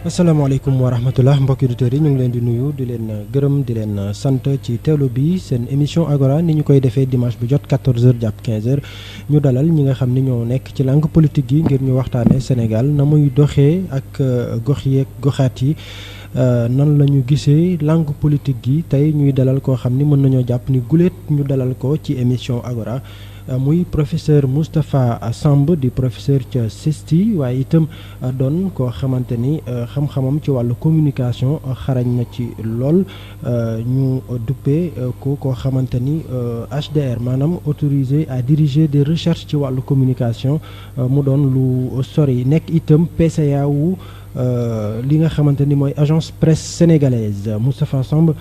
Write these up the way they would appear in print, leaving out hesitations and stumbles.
asalaamaaleykum wa rahmatullah mbokki auditeurs yi ñu ngi leen di nuyu di leen gërëm di leen sant ci teewlu bi seen émission Agora ni ñu koy defee dimanche bu jot 14h jàpp 15h ñu dalal ñi nga xam ni ñoo nekk ci langue politique yi ngir ñu waxtaanee Sénégal na muy doxee ak gox yeeg goxaat yi nan la ñu gisee langue politique gi tey ñuy dalal koo xam ni mën nañoo jàpp ni guléet ñu dalal ko ci émission Agora. muy professeur Moustapha Samb di professeur ca CESTI waaye itam doon koo xamante ni xam-xamam ci wàllu communication xarañ na ci lool ñu duppee ko koo xamante ni HDR maanaam autorisé à diriger des recherches ci wàllu communication mu doon lu sori nekk itam PCA wu li nga xamante ni mooy agence presse sénégalaise Moustapha Samb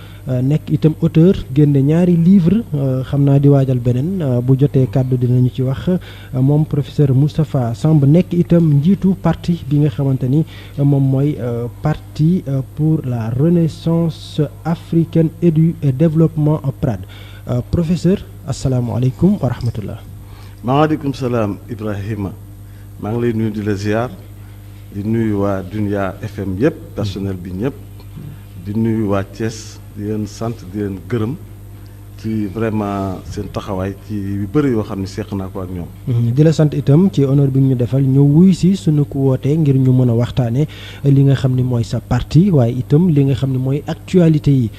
nekk itam auteur génne ñaari livre xam naa di waajal beneen bu jotee kàddu dinañu ci wax moom professeur Moustapha Samb nekk itam njiitu parti bi nga xamante ni moom mooy parti pour la renaissance africaine et du développement PRAD professeur asalaamualeykum wa rahmatullah. maaleykum salaam Ibrahima maa ngi lay nuyu di la ziar. di nuyu waa Dunia FM yëpp personnel bi ñëpp di nuyu waa Thiès di leen sant di leen gërëm ci vraiment seen taxawaay ci yu bëri yoo xam ne seq naa ko ak ñoom. di la sant itam ci honneur bi ñu defal ñëw wuy si suñu ko wootee ngir ñu mën a waxtaanee li nga xam ni mooy sa parti waaye itam li nga xam ni mooy actualité yi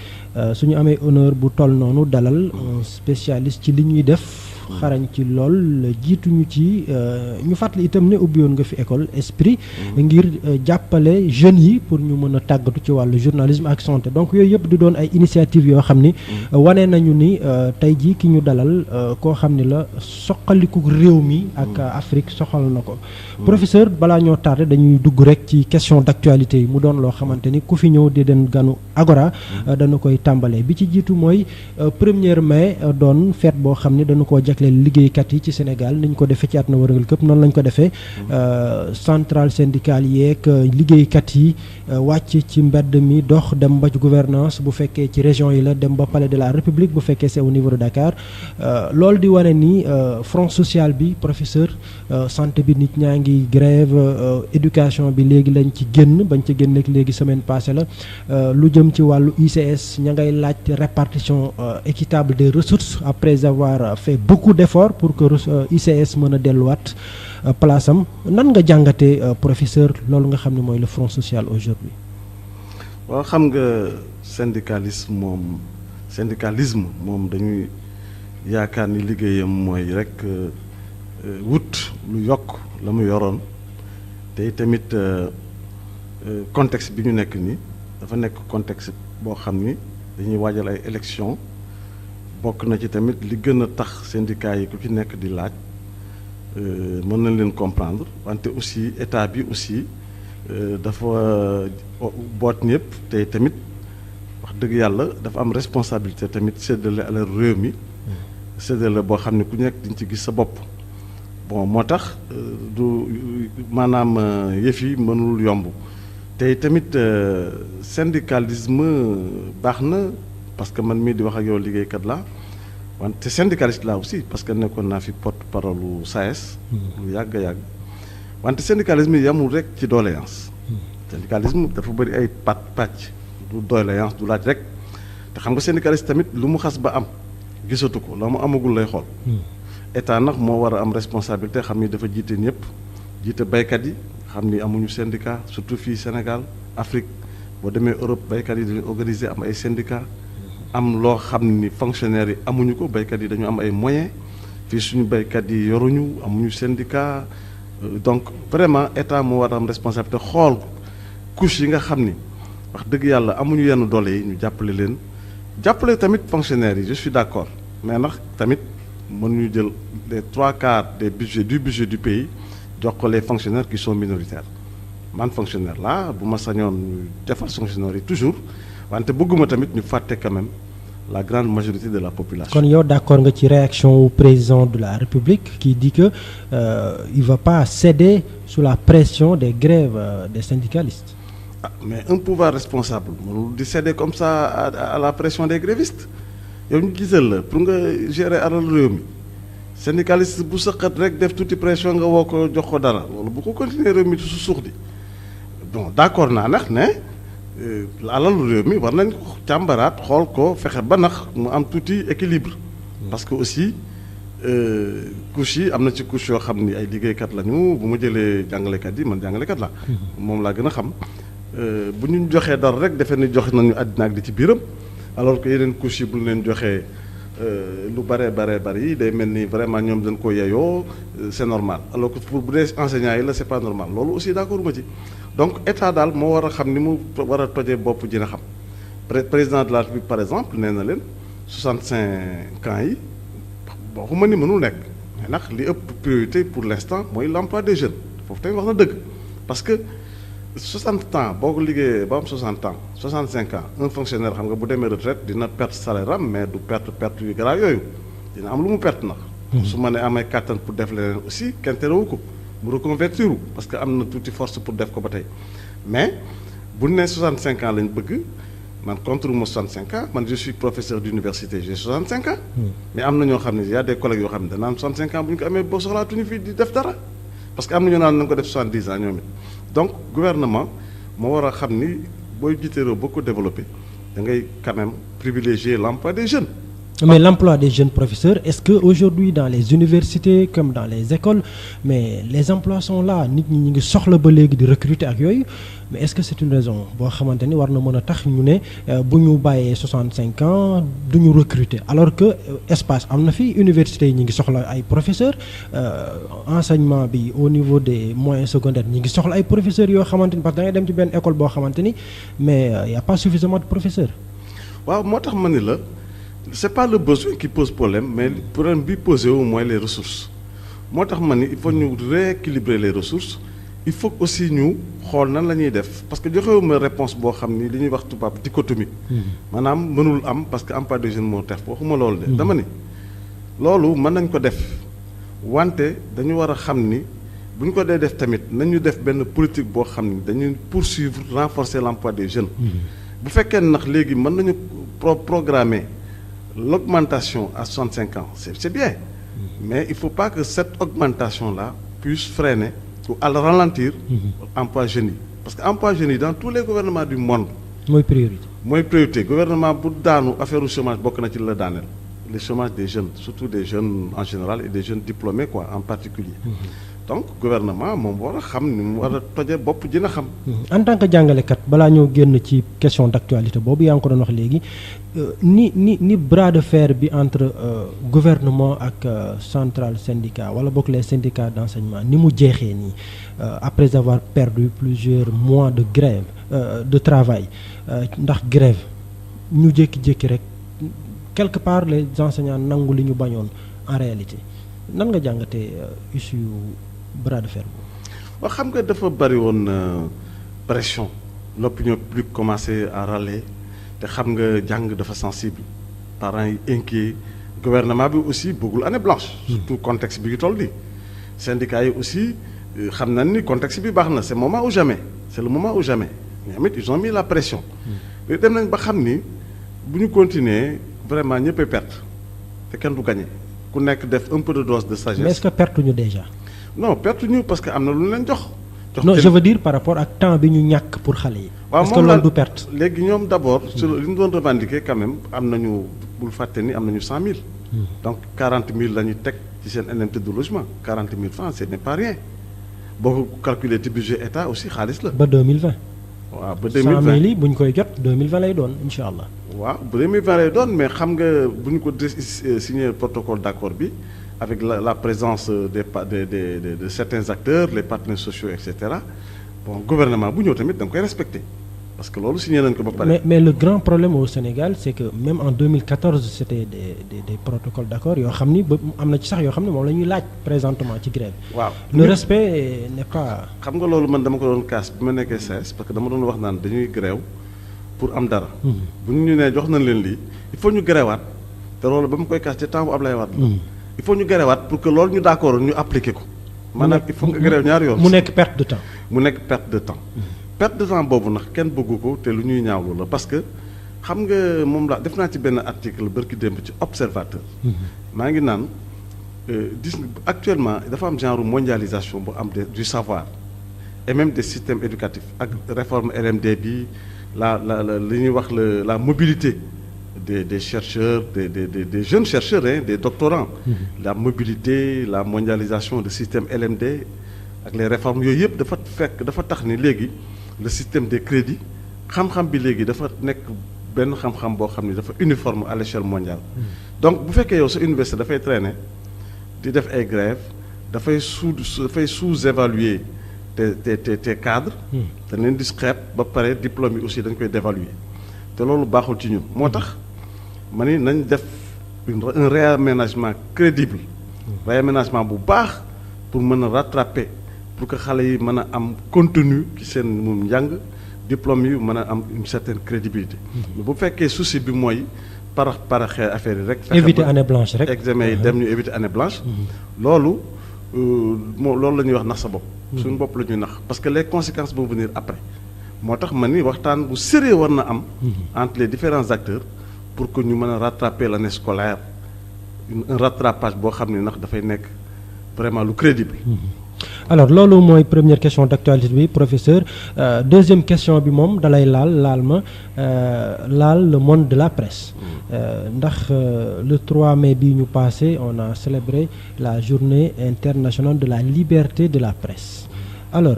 suñu amee honneur bu toll noonu dalal un spécialiste ci li ñuy def. xarañ ci lool jiituñu ci ñu fàttali itam ne ubbi woon nga fi école esprit ngir jàppale jeunes yi pour ñu mën a tàggatu ci wàllu journalisme ak santé donc yooyu yëpp di doon ay initiative yoo xam ni wane nañu ni tey jii ki ñu dalal koo xam ni la soqaliku réew mi ak Afrique soxal na ko professeur balaa ñoo tardé dañuy dugg rek ci question d'actualité yi mu doon loo xamante ni ku fi ñëw di den ganu Agora dana koy tàmbalee bi ci jiitu mooy 1er mai doon fête boo xam ni dañu koo jagleel liggéeykat yi ci Sénégal niñ ko defee ci àdduna wërngal këpp noonu lañ ko defee centrale syndicale yeeg liggéeykat yi wàcc ci mbedd mi dox dem ba ci gouvernance bu fekkee ci région yi la dem ba palais de la République bu fekkee c'est au niveau de Dakar loolu di wane ni front social bi professeur santé bi nit ñaa ngi grève éducation bi léegi lañ ci génn bañ ci génn léegi semaine passée la lu jëm ci wàllu ICS ña ngay laaj répartition équitable des ressources après avoir fait beaucoup d'efforts pour que ICS mën a delluwaat place am nan nga jàngatee professeur loolu nga xam ne mooy le front social aujourd'hui. waaw xam nga syndicalisme moom dañuy yaakaar ni liggéeyam mooy rek wut lu yokk la mu yoroon te tamit contexte bi ñu nekk nii dafa nekk contexte boo xam ni dañuy waajal ay élections. bokk na ci tamit li gën a tax syndicats yi ku ci nekk di laaj mën nañ leen comprendre wante aussi état bi aussi dafa boot ñëpp te tamit wax dëgg yàlla dafa am responsabilité tamit séddale alal réew mi séddale boo xam ne ku nekk diñ ci gis sa bopp bon moo tax du maanaam yëf yi mënul yomb te tamit syndicalisme baax na parce que man mii di wax ak yow liggéeykat laa wante syndicaliste laa aussi parce que nekkoon naa fi porte-parole lu SAES lu yàgg wante syndicalisme yi yamul rek ci doléance syndicalisme dafa bëri ay pàcc du doléance du laaj rek te xam nga syndicaliste tamit lu mu xas ba am gisatu ko la mu amagul lay xool état nag moo war a am responsabilité xam ni dafa jiite ñëpp jiite baykat yi xam ni amuñu syndicat surtout fii Sénégal Afrique boo demee Europe baykat yi dañu organiser am ay syndicat am loo xam ni fonctionnaires yi amuñu ko baykat yi dañu am ay moyens fii suñu baykat yi yoruñu amuñu syndicat donc vraiment état moo war a am responsabilité xool couche yi nga xam ni wax dëgg yàlla amuñu yenn doole yi ñu jàppale leen jàppale tamit fonctionnaires yi je suis d'accord mais nag tamit mënuñu jël les 3/4 des budgets du pays jox ko les fonctionnaires qui sont minoritaires man fonctionnaire là bu ma sañoon defar fonctionnaires yi toujours wante bëgguma tamit ñu fàtte quand même la grande majorité de la population. kon yow d'accord nga ci réaction au président de la République qui dit que il va pas céder sous la pression des grèves des syndicalistes. Ah, mais un pouvoir responsable mënul di céder comme ça à la pression des grévistes yow ñu gisal la pour nga gérer alal réew mi syndicaliste bu sëqat rek def tuuti pression nga woo ko jox ko dara loolu bu ko continuer réew mi su suux di bon d'accord naa nag ne alalu réew mi war nañ ko càmbaraat xool ko fexe ba nax mu am tuuti équilibre parce que aussi couche yi am na ci couche yoo xam ni ay liggéeykat lañu bu ma jëlee jàngalekat yi man jàngalekat la moom laa gën a xam bu ñu joxee dara rek defe ni joxe nañu àddina ak di ci biiram alors que yeneen couche yi bu ñu leen joxee lu bare yi day mel ni vraiment ñoom dañ ko yeyoo c'est normal alors que pour bu dee enseignants yi la c'est pas normal loolu aussi d'accord ma ci donc état daal moo war a xam ni mu war a tojee bopp dina xam président de la République par exemple nee na leen 65 ans yi waxuma ni mënul nekk mais nag li ëpp priorité pour l'instant mooy l'emploi des jeunes foofu tamit wax na dëgg parce que 60 ans boo ko liggéeyee ba am 60 ans 65 ans un fonctionnaire xam nga bu demee retraite dina perte salaire am mais du perte yu grave yooyu dina am lu mu perte nag. su ma nee amee kàttan pour def leneen aussi kenn terewu ko mu reconvertir parce que am na tuuti force pour def ko ba tey mais bu ñu nee 65 ans lañ bëgg man contre mo 65 ans man je suis professeur d'université j'ai 65 ans. mais am na ñoo xam ne y a des collègues yoo xam ne danaan 65 ans bu ñu ko amee boo soxlaatuñu fii di def dara parce que am na ñoo naan na ko def 70 ans ñoom it. donc gouvernement moo war a xam ni booy jiite réew boo ko développé da ngay quand même privilégier l'emploi des jeunes. Mais l'emploi des jeunes professeurs, est-ce que aujourd'hui dans les universités comme dans les écoles, mais les emplois sont là, nit ñi ngi soxla ba léegi di recruter ak yooyu, mais est-ce que c'est une raison boo xamante ni war na mën a tax ñu ne bu ñu bàyyee 65 ans du ñu recruter alors que espace am na fi universités yi ñi ngi soxla ay professeurs enseignement bi au niveau des moyens secondaires ñi ngi soxla ay professeurs yoo xamante ni parce que da ngay dem ci benn école boo xamante ni mais y a pas suffisamment de professeurs. waaw moo tax ma ni la. C'est pas le besoin qui pose problème mais le problème bi posé au moins les ressources moo tax ma ni il faut ñu rééquilibrer les ressources il faut aussi ñu xool nan la ñuy def parce que joxewuma réponse boo xam ni li ñuy wax tubaab dichotomie maanaam mënul am parce que emploi des jeunes moo tax waxuma loolu de dama ni loolu mën nañ ko def wante dañu war a xam ni bu ñu ko dee def tamit nañu def benn politique boo xam ni dañuy poursuivre renforcer l'emploi des jeunes bu fekkee nag léegi mën nañu programmer l'augmentation à 65 ans c'est bien mais il faut pas que cette augmentation-là puisse freiner ou ralentir emploi jeunes yi parce que emploi jeunes yi dans tous les gouvernements du monde mooy priorité gouvernement bu daanu affaire u chômage bokk na ci la daaneel le chômage des jeunes surtout des jeunes en général et des jeunes diplômés quoi en particulier donc gouvernement moom war a xam ni mu war a toje bopp dina xam. En tant que jàngalekat balaa ñoo génn ci question d'actualité boobu yaa ngi ko doon wax léegi ni bras de fer bi entre gouvernement ak centrale syndicat wala bokk les syndicats d'enseignement ni mu jeexee nii après avoir perdu plusieurs mois de grève de travail ndax grève ñu jékki-jékki rek quelque part les enseignants nangu li ñu bañoon en réalité nan nga jàngatee issue bras de fer boobu. waaw xam nga dafa bari woon pression l'opinion publique commencé à râler te xam nga jàng dafa sensible parents yi inquiets gouvernement bi aussi bëggul année blanche. surtout contexte bi ngi toll nii. syndicats yi aussi xam nañ ni contexte bi baax na c'est le moment ou jamais ñoom it ils ont mis la pression. mais dem nañ ba xam ni bu ñu continuer vraiment ñëppay perte te kenn du gagner ku nekk def un peu de dose de sagesse. mais est-ce que perte ñu déjà. non perte ñu parce que am na lu ñu leen jox. non je veux dire par rapport ak temps bi ñu ñàkk pour xale yi. waaw est-ce que loolu du perte. léegi ñoom d'abord sur li ñu doon revendiquer quand même am nañu bul fàtte ni am nañu 100 000. donc 40 000 la ñu teg ci seen indemnité de logement 40 000 francs ce n'est pas rien boo ko calculer ci budget état aussi xaalis la. ba 2020. waaw ba 2020 100 000 yi bu ñu koy jot 2020 lay doon incha allah. waaw ba 2020 lay doon mais xam nga bu ñu ko signé protocole d'accord bi. avec la présence de certains acteurs les partenaires sociaux et cetera bon gouvernement bu ñëw tamit da nga koy respecter parce que loolu signé nañ ko ba pare. mais le grand problème au Sénégal c'est que même en 2014 c'était des protocoles d'accord yoo xam ni ba am na ci sax yoo xam ne moom la ñuy laaj présentement ci grève. waaw le respect n'est pas. xam nga loolu man dama ko doon kaas bi ma nekkee SAES parce que dama doon wax naan dañuy grève pour am dara. bu ñu nee jox nañ leen lii il faut ñu gréwaat te loolu ba mu koy kaas ci temps bu Ablaye Wade la. il faut ñu gréwaat pour que loolu ñu d'accord ñu appliquer ko. maanaam il faut nga gréw ñaari yoon. mu nekk perte de temps. mu nekk perte de temps. perte de temps boobu nag kenn bëggu ko te lu ñuy ñaawlu la parce que xam nga moom la def naa ci benn article bërki démb ci observateur. maa ngi naan actuellement dafa am genre mondialisation bu am du savoir et même des systèmes éducatifs ak réforme RMD bi li ñuy wax la mobilité des chercheurs des jeunes chercheurs des doctorants. La mobilité la mondialisation du système LMD ak les réformes yooyu yëpp dafa tax ni léegi le système des crédits xam-xam bi léegi dafa nekk benn xam-xam boo xam ni dafa uniforme à l'échelle mondiale. Donc bu fekkee yow sa université dafay traîner di def ay grèves dafay sous-évaluer tes cadres. dañ leen di xeeb ba pare diplôme yi aussi dañ koy dévaluer te loolu baaxul ci ñun moo tax ma ni nañ def un réaménagement crédible. réaménagement bu baax pour mën a rattraper pour que xale yi mën a am contenu ci seen moom njàng diplôme yi mën a am une certaine crédibilité. bu fekkee souci bi mooy paraxee affaire yi rek. éviter année blanche rek examen yi dem ñu éviter année blanche. loolu loolu la ñuy wax nax sa bopp. suñu bopp la ñuy nax parce que les conséquences vont venir après. moo tax ma ni waxtaan bu sérieux war na am. entre les différents acteurs pour que ñu mën a rattraper l'année scolaire un rattrapage boo xam ne ndax dafay nekk vraiment lu crédible. Alors loolu mooy première question d'actualité bi professeur deuxième question bi moom dalay laal le monde de la presse ndax le 3 mai bi ñu passé on a célébré la journée internationale de la liberté de la presse alors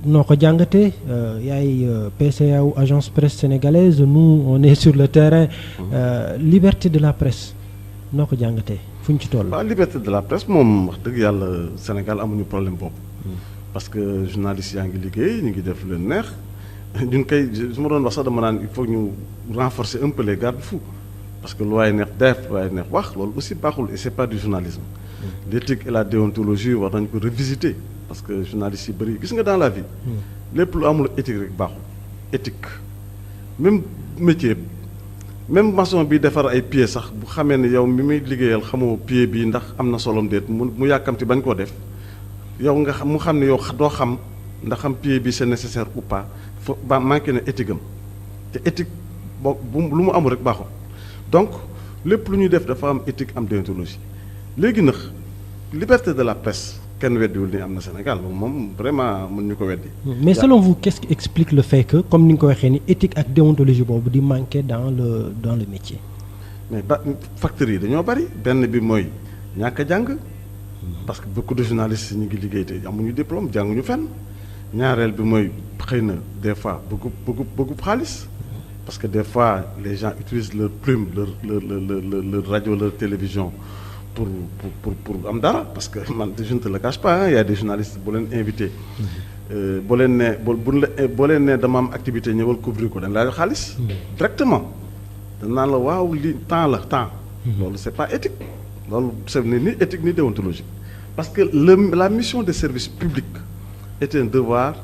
noo ko jàngatee yaay PCA ou agence presse sénégalaise nous on est sur le terrain liberté de la presse noo ko jàngatee fu ñu ci toll. waaw liberté de la presse moom wax dëgg yàlla Sénégal amuñu problème boobu. parce que journalistes yaa ngi liggéey ñu ngi def lu leen neex ñun kay su ma doon wax sax dama naan il faut ñu renforcer un peu les garde-fous parce que lu waay neex def lu waay neex wax loolu aussi baaxul et c'est pas du journalisme. L'éthique et la déontologie war nañu ko revisiter parce que journalistes yi bëri gis nga dans la vie. lépp lu amul éthique rek baaxul. éthique même métier. même maçon bi defar ay pieds sax bu xamee ne yow mi muy liggéeyal xamoo pied bi ndax am na solom déet mu yàkkamti bañ koo def yow nga xam mu xam ne yow doo xam ndax xam pied bi c'est nécessaire ou pas fo ba manqué na éthique am te éthique boo lu mu amul rek baaxul donc lépp lu ñuy def dafa am éthique am déontologie léegi nag liberté de la presse kenn weddiwul ni am na Sénégal moom vraiment mën ñu ko weddi. mais selon vous qu'est-ce qui explique le fait que comme ni nga ko waxee ni éthique ak déontologie boobu di manquer dans le métier. mais facteurs yi dañoo bari benn bi mooy ñàkk a jàng parce que beaucoup de journalistes ñu ngi liggéey te amuñu diplôme jànguñu fenn ñaareel bi mooy xëy na des fois bëggu xaalis parce que des fois les gens utilisent leur plume leur radio leur télévision. pour am dara parce que man je ne te le cache pas il y a des journalistes bu leen invité boo leen ne boo leen ne dama am activité ñëwal couvrir ko dañ laa jox xaalis directement dañ naan la waaw li temps loolu c'est pas éthique loolu c'est ni éthique ni déontologique parce que la mission de service public est un devoir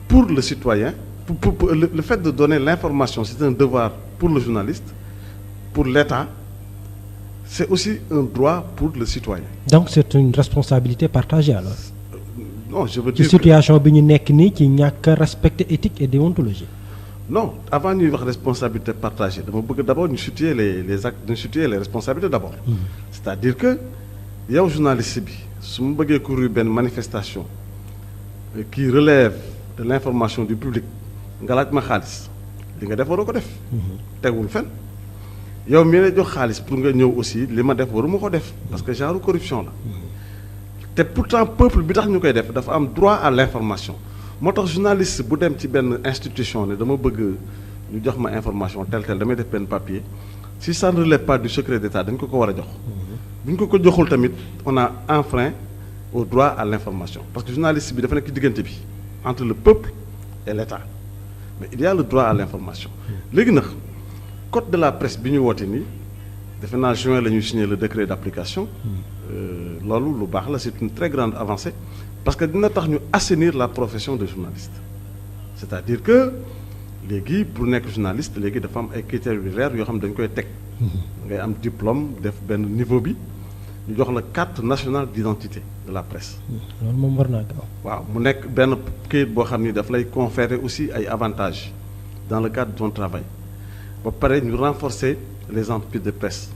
pour le citoyen pour le fait de donner l'information c'est un devoir pour le journaliste pour l'État c'est aussi un droit pour le citoyen. Donc c'est une responsabilité partagée alors. Non, je veux dire ci situation bi ñu nekk nii ci ñàkk a respecter éthique et déontologie. Non, avant ñuy wax responsabilité partagée dama bëgg d'abord ñu situer les actes ñu situer les responsabilités d'abord. C'est-à-dire que yow journaliste bi su ma bëggee couvrir benn manifestation qui relève de l'information du public nga laaj ma xaalis li nga def waroo ko def. tegul fenn. yow mi ne jox xaalis pour nga ñëw aussi li ma def waruma ko def parce que genre corruption la te pourtant peuple bi tax ñu koy def dafa am droit à l'information moo tax journaliste bu dem ci benn institution ne dama bëgg ñu jox ma information tel damay def benn papier si ça ne relève pas du secret d'État dañ ko war a jox bu ñu ko joxul tamit on a enfreint au droit à l'information parce que journaliste bi dafa nekk diggante bi entre le peuple et l'État mais il y a le droit à l'information léegi nag code de la presse bi ñu woote nii defe naa juin la ñuy signer le décret d'application loolu lu baax la c'est une très grande avancée parce que dina tax ñu assainir la profession de journaliste c'est-à-dire que léegi pour nekk journaliste léegi dafa am ay critères yu leer yoo xam ne dañ koy teg ngay am diplôme def benn niveau bi ñu jox la carte nationale d'identité de la presse loolu moom war naa gaaw waaw mu nekk benn kayit boo xam ni daf lay conférer aussi ay avantages dans le cadre de ton travail ba pare ñu renforcer les entreprises de presse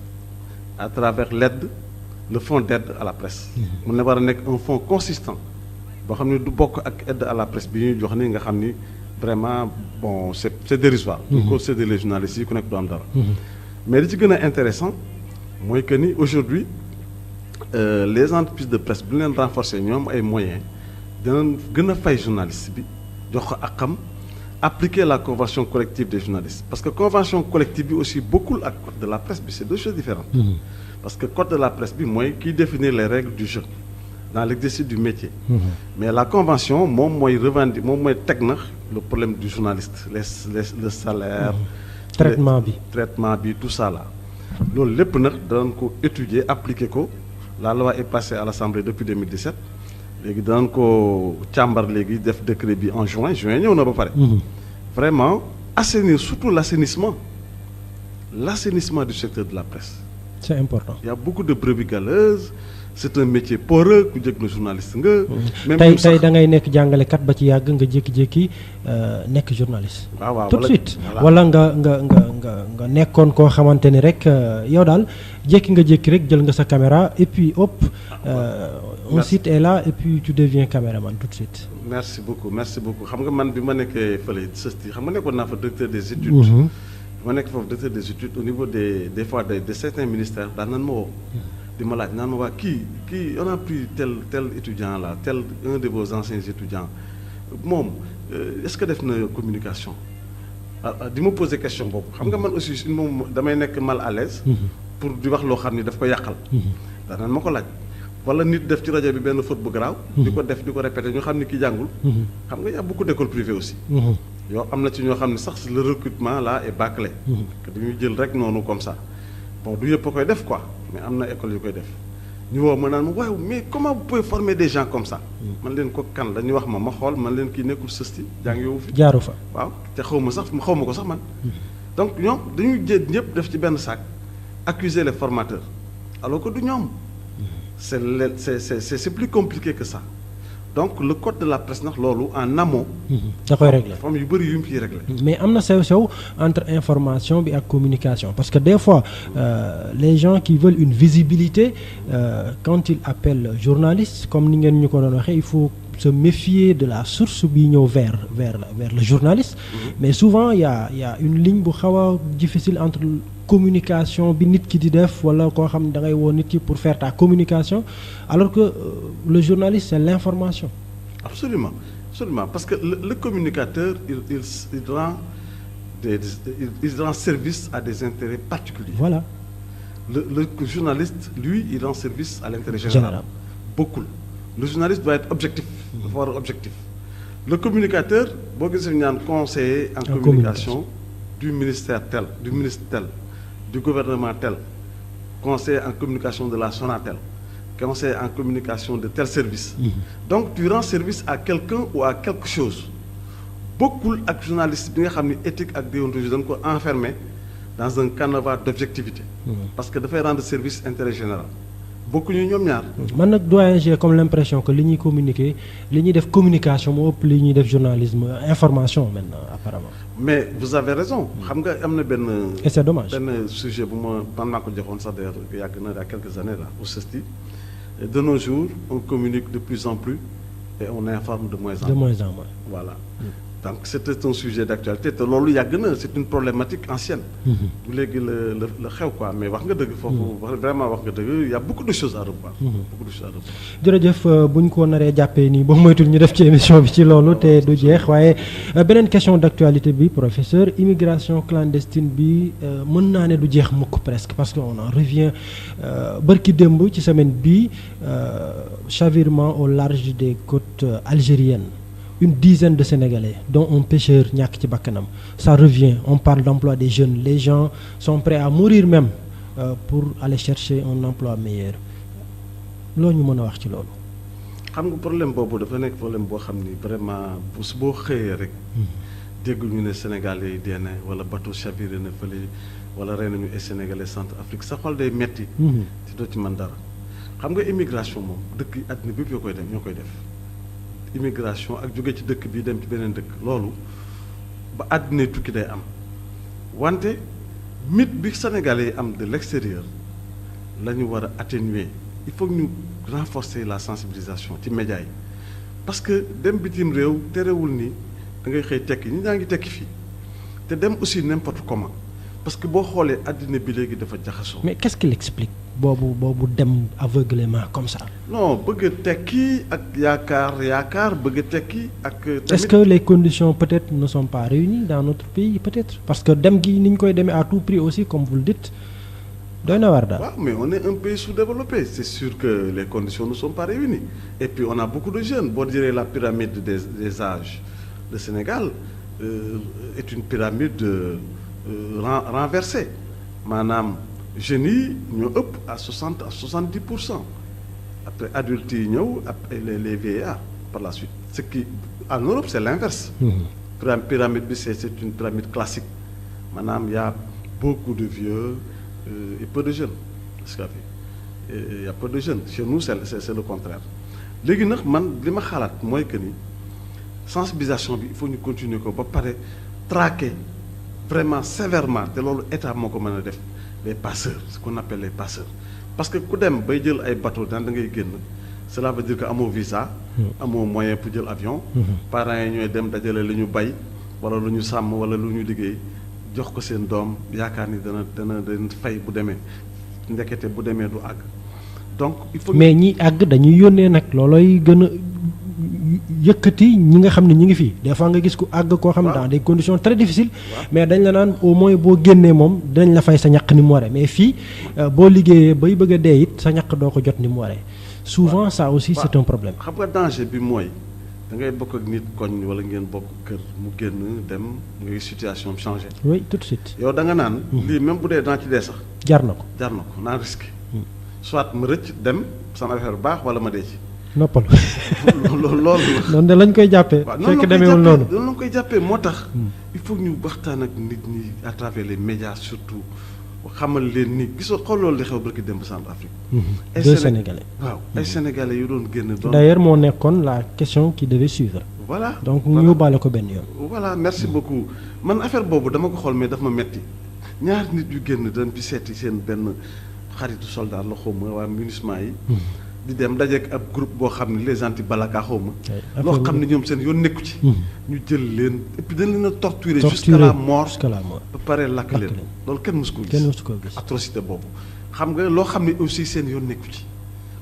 à travers l'aide le fonds d'aide à la presse mu ne war a nekk un fonds consistant boo xam ne du bokk ak aide à la presse bi ñuy jox ni nga xam ni vraiment bon c'est dérisoire. du ko séddale les journalistes yi ku nekk du am dara. mais li ci gën a intéressant mooy que ni aujourd'hui les entreprises de presse bu ñu leen renforcer ñoom ay moyens dinañ gën a fay journaliste bi jox ko akam appliquer la convention collective des journalistes parce que convention collective bi aussi bokkul ak code de la presse bi c'est deux choses différentes. parce que code de la presse bi mooy kiy définir les règles du jeu dans l'exercice du métier. mais la convention moom mooy revendiquer moom mooy teg na le problème du journaliste le salaire. traitement bi tout ça là. loolu lépp nag danañ ko étudier appliquer ko la loi est passée à l'Assemblée depuis 2017 léegi danañ ko càmbar léegi def décret bi en juin ñëw na ba pare. vraiment assainir surtout l'assainissement du secteur de la presse. c'est important. Il y a beaucoup de brebis galeuses c'est un métier poreux ku jëkk na journaliste nga. même tey da ngay nekk jàngalekat ba ci yàgg nga jékki-jékki nekk journaliste. waaw tout de suite wala nga nekkoon koo xamante ni rek yow daal jékki rek jël nga sa caméra et puis hop un site est là et puis tu deviens caméraman tout de suite. merci beaucoup xam nga man bi ma nekkee fële sësti xam nga nekkoon naa fa directeur des études. ma nekk foofu directeur des études au niveau des fois de certains ministères daan nan ma woo. di ma laaj naan ma waa kii on a pris tel étudiant là tel un de vos anciens étudiants moom est-ce que def na communication di ma poser question boobu xam nga man aussi moom damay nekk mal à l'aise pour di wax loo xam ni daf ko yàqal daan ma ko laaj wala nit def ci rajo bi benn faute bu garaaw di ko répéter ñu xam ni kii jàngul xam nga y a beaucoup d'écoles privées aussi yow am na ci ñoo xam ne sax le recrutement là est bâclé que dañuy jël rek noonu comme ça bon du yëpp a koy def quoi mais am na école yu koy def ñu woo ma naan ma waaw mais comment vous pouvez former des gens comme ça man leen ko kan la ñu wax ma xool man leen kii nekkul sësti jàngi yowu fi jaaru fa waaw te xaw ma ko sax man donc ñoom dañuy jël ñëpp def ci benn sac accuser les formateurs alors que du ñoom c'est plus compliqué que ça donc le code de la presse nag loolu en amont. da koy régler forme yu bëri yu mu ciy régler. mais am na sew entre information bi ak communication parce que des fois les gens qui veulent une visibilité quand ils appellent journaliste comme ni ngeen ñu ko doon waxee il faut se méfier de la source bi ñëw vers le journaliste. mais souvent il y a une ligne bu xaw a difficile entre communication bi nit ki di def wala koo xam ne da ngay woo nit ki pour faire ta communication alors que le journaliste c'est l'information. Absolument parce que le communicateur il rend service à des intérêts particuliers. Voilà. Le journaliste lui il rend service à l'intérêt général. Beaucoup. Le journaliste doit être objectif. Dafa war a objectif. Le communicateur boo gisee ñaan conseiller en communication du ministère tel du gouvernement tel conseiller en communication de la Sonatel conseiller en communication de tel service. Donc tu rends service à quelqu'un ou à quelque chose bokkul ak journaliste bi nga xam ni éthique ak déontologie dañ ko enfermer dans un canevas d'objectivité. parce que dafay rendre service intérêt général. bokkuñu ñoom ñaar. man nag doyen j'ai comme l'impression que li ñuy communiquer li ñuy def communication moo ëpp li ñuy def journalisme information maintenant apparemment. mais vous avez raison. xam nga am na benn. et c'est dommage benn sujet bu man maa ko joxoon sax d'ailleurs yàgg na il y a quelques années là au CESTI. De nos jours on communique de plus en plus et on informe de moins en moins. Voilà. Donc c'était un sujet d'actualité te loolu yàgg na c'est une problématique ancienne. bu léegi la xew quoi mais wax nga dëgg foofu vraiment wax nga dëgg il y a beaucoup de choses à revoir. beaucoup de choses à revoir. jërëjëf bu ñu ko naree jàppee nii ba moytul ñu def ci émission bi ci loolu te du jeex waaye beneen question d'actualité bi professeur immigration clandestine bi mën naa ne du jeex mukk presque parce que on en revient bërki démb ci semaine bi chavirement au large des côtes algériennes. Une dizaine de Sénégalais dont un pêcheur ñàkk ci bakkanam ça revient on parle d'emploi des jeunes les gens sont prêts à mourir même pour aller chercher un emploi meilleur loolu ñu mën a wax ci loolu. xam nga problème boobu dafa nekk problème boo xam ni vraiment boo xëyee rek. dégg ñu ne Sénégalais yi dee na wala bateau chaviré na fële wala rey nañu ay Sénégalais Centrafrique sa xol day metti te doo ci mën dara xam nga immigration moom dëkk yi àddina bépp ñoo koy def. immigration ak jóge ci dëkk bi dem ci beneen dëkk loolu ba àddina tukki day am wante mythe bi Sénégalais yi am de l'extérieur la ñu war a atténuer il faut ñu renforcer la sensibilisation ci médias yi parce que dem bitim réew terewul ni da ngay xëy tekki ñi ñaa ngi tekki fii te dem aussi n'importe comment parce que boo xoolee àddina bi léegi dafa jaxasoo. mais qu'est-ce qui l'explique boobu dem aveuglément comme ça. non bëgg a tekki ak yaakaar bëgg a tekki ak. tamit est-ce que les conditions peut-être ne sont pas réunies dans notre pays peut-être parce que dem gi ni ñu koy demee à tout prix aussi comme vous le dites doy na war daal. waaw mais on est un pays sous-développé c'est sûr que les conditions ne sont pas réunies et puis on a beaucoup de jeunes boo diree la pyramide des âges le Sénégal est une pyramide renversée maanaam jeunes yi ñoo ëpp à 60 à 70%. Après adultes yi ñëw après les vieillards par la suite ce qui en Europe c'est l'inverse. Pyramide bi c'est une pyramide classique maanaam y a beaucoup de vieux et peu de jeunes parce que y a peu de jeunes chez nous c'est le contraire léegi nag man li ma xalaat mooy que ni sensibilisation bi il faut ñu continuer ko ba pare traquer vraiment sévèrement te loolu état moo ko mën a def les passeurs ce qu'on appelle les passeurs parce que ku dem bay jël ay bateau daan da ngay génn cela veut dire que amoo visa amoo moyen pour jël avion parents yi ñooy dem dajale lu ñu bay wala lu ñu sàmm wala lu ñu liggéey jox ko seen doom yaakaar ni dana fay bu demee ndekete bu demee du àgg donc il faut mais ñi àgg dañuy yónnee nag loolooy gën a yëkkati ñi nga xam ne ñi ngi fii des fois nga gis ku àgg koo xam ne dans des conditions très difficiles mais dañ la naan au moins boo génnee moom dinañ la fay sa ñaq ni mu waree mais fii boo liggéeyee bay bëgg a dee it sa ñaq doo ko jot ni mu waree souvent ça aussi c'est un problème. xam nga danger bi mooy da ngay bokk ak nit koñ wala ngeen bokk kër mu génn dem ngay situation changé. oui tout de suite. yow da nga naan. lii même bu dee daan ci dee sax. jar na ko naa risqué. soit ma rëcc dem sama affaire bu baax wala ma dee ci. noppalu. loolu noonu de lañ koy jàppee. fekk demeewul noonu noonu lañ koy jàppee moo tax. il faut ñu waxtaan ak nit ñi à travers les médias surtout xamal leen ni gisoo xool loolu di xew barki démb Centrafrique. deux Sénégalais. waaw ay Sénégalais yu doon génn. d'ailleurs moo nekkoon la question qui devait suivre. voilà donc ñu yóbbaale ko benn yoon. voilà merci beaucoup man affaire boobu dama ko xool mais daf ma metti ñaar nit yu génn dañ di seeti seen benn xaritu soldat la xaw ma waa MINUSMA yi. di dem dajeek ab groupe boo xam ne les anti-balaka xaw ma. loo xam ne ñoom seen yoon nekku ci. ñu jël leen et puis dañ leen a torturer jusqu'à la mort ba pare lakk leen loolu kenn mësu ko gis atrocité boobu xam nga loo xam ne aussi seen yoon nekku ci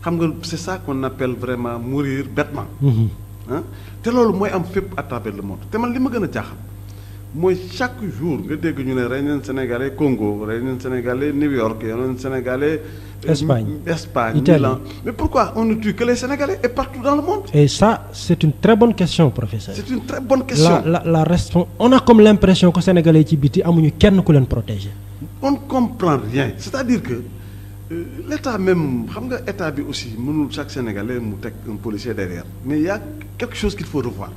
xam nga c'est ça qu'on appelle vraiment mourir bêtement. te loolu mooy am fépp à travers le monde te man li ma gën a jaaxal mooy chaque jour nga dégg ñu ne rey neen Sénégalais Congo rey neen Sénégalais New York rey neen Sénégalais. Espagne, Italie. Milan. Mais pourquoi on ne tue que les Sénégalais et partout dans le monde? Et ça, c'est une très bonne question, professeur. C'est une très bonne question. On a comme l'impression que les Sénégalais ci biti amuñu kenn ku leen protéger. On ne comprend rien. C'est-à-dire que l'État même, xam nga État bi aussi mënul chaque Sénégalais mu teg un policier derrière. Mais il y a quelque chose qu'il faut revoir.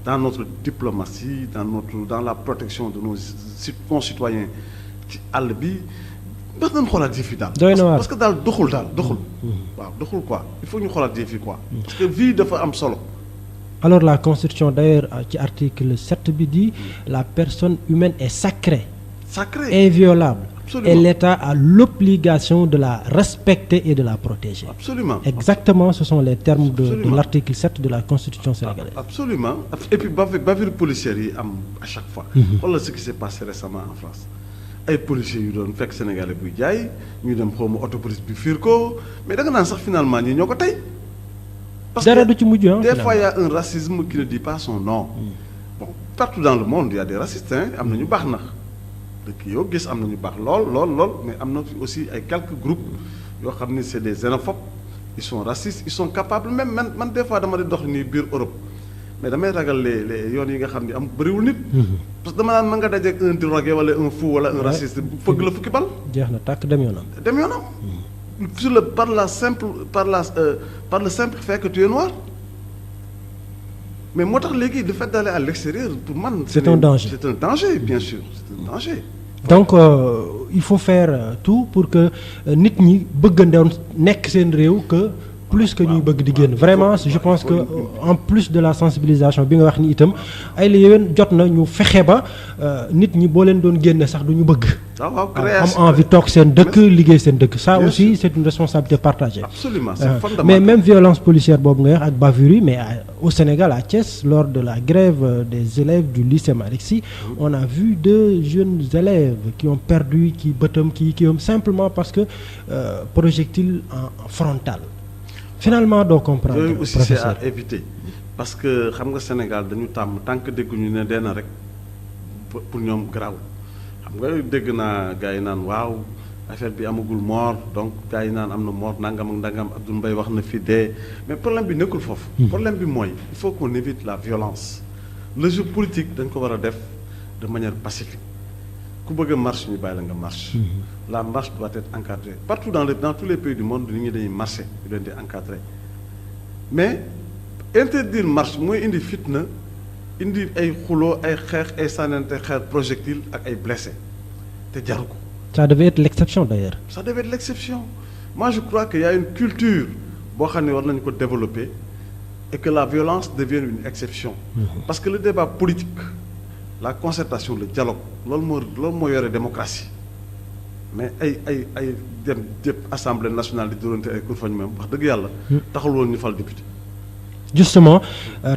Dans notre diplomatie, dans la protection de nos concitoyens ci àll bi. ndax nañ xoolaat jëf yi daal. parce que daal doxul. waaw doxul quoi il faut ñu xoolaat jëf yi quoi. parce que vie dafa am solo. alors la constitution d'ailleurs ci article 7 bi dit la personne humaine est sacrée. Inviolable. Absolument. Et l'État a l'obligation de la respecter et de la protéger. Absolument. Exactement, ce sont les termes de l'article 7 de la constitution sénégalaise. Absolument. Et puis bavure policière yi am à chaque fois. Voilà ce qui s'est passé récemment en France. Ay policiers yu doon fekk Sénégalais buy jaay ñu dem xaw ma autopolice bi fiir ko mais da nga naan sax finalement ñi ñoo ko tey. parce dara du ci mujj des fois il y a un racisme qui ne dit pas son nom. Bon partout dans le monde il y a des racistes am na ñu baax na dëkk yoo gis am na ñu baax lool mais am na fi aussi ay quelques groupes yoo xam ne c'est des xénophobes ils sont racistes ils sont capables même man des fois dama di dox nii biir Europe. mais damay ragal les yoon yi nga xam ne am bëriwul nit. parce que dama naan mën nga dajeeg un drogué wala un fou wala un raciste fëgg la fukki bal. jeex na tàkk dem yoonam. par le simple fait que tu es noir. mais moo tax léegi le fait d'aller à l'extérieur pour man. c'est un danger bien sûr c'est un danger. donc il faut faire tout pour que nit ñi bëggandoon nekk seen réew que. plus que ñuy bëgg di génn vraiment je pense que en plus de la sensibilisation bi nga wax ni itam ay la yéwén jot na ñu fexe ba nit ñi boo leen doon génne sax du ñu bëgg waaw am envie toog seen dëkk liggéey seen dëkk ça Bien aussi sûr. c'est une responsabilité partagée. Absolument, c'est fondamental. Mais même violence policière boobu nga wax ak bavure yi mais au Sénégal à Thiès lors de la grève des élèves du lycée Malick Sy on a vu 2 jeunes élèves qui ont perdu kii bëtam kii am simplement parce que projectile en frontal finalement doo comprendre. yooyu aussi c'est professeur à éviter parce que xam nga Sénégal dañu tàmm tant que dégguñu ne dee na rek pour ñoom garaaw xam nga dégg naa gars yi naan waaw affaire bi amagul mort donc gars yi naan am na mort nangam ak ndangam Abdoul Mbaye wax na fi dee mais problème bi nekkul foofu. problème bi mooy il faut qu'on évite la violence. le jeu politique dañ ko war a def de manière pacifique ku bëgg a marche ñu bàyyi la nga marche. la marche doit être encadrée partout dans tous les pays du monde nit ñi dañuy marcher ñu leen di encadrer mais interdire marche mooy indi fitna indi ay xuloo ay xeex ay sànnante xeer projectile ak ay blessés te jaru ko. ça devait être l'exception d'ailleurs. ça devait être l'exception moi je crois qu'il y a une culture boo xam ne war nañu ko développer et que la violence devienne une exception. parce que le débat politique la concertation le dialogue loolu moo yore démocratie mais ay dem assemblée nationale di durante ay kur fañ même wax dëgg yàlla. taxul woon ñu fal député. justement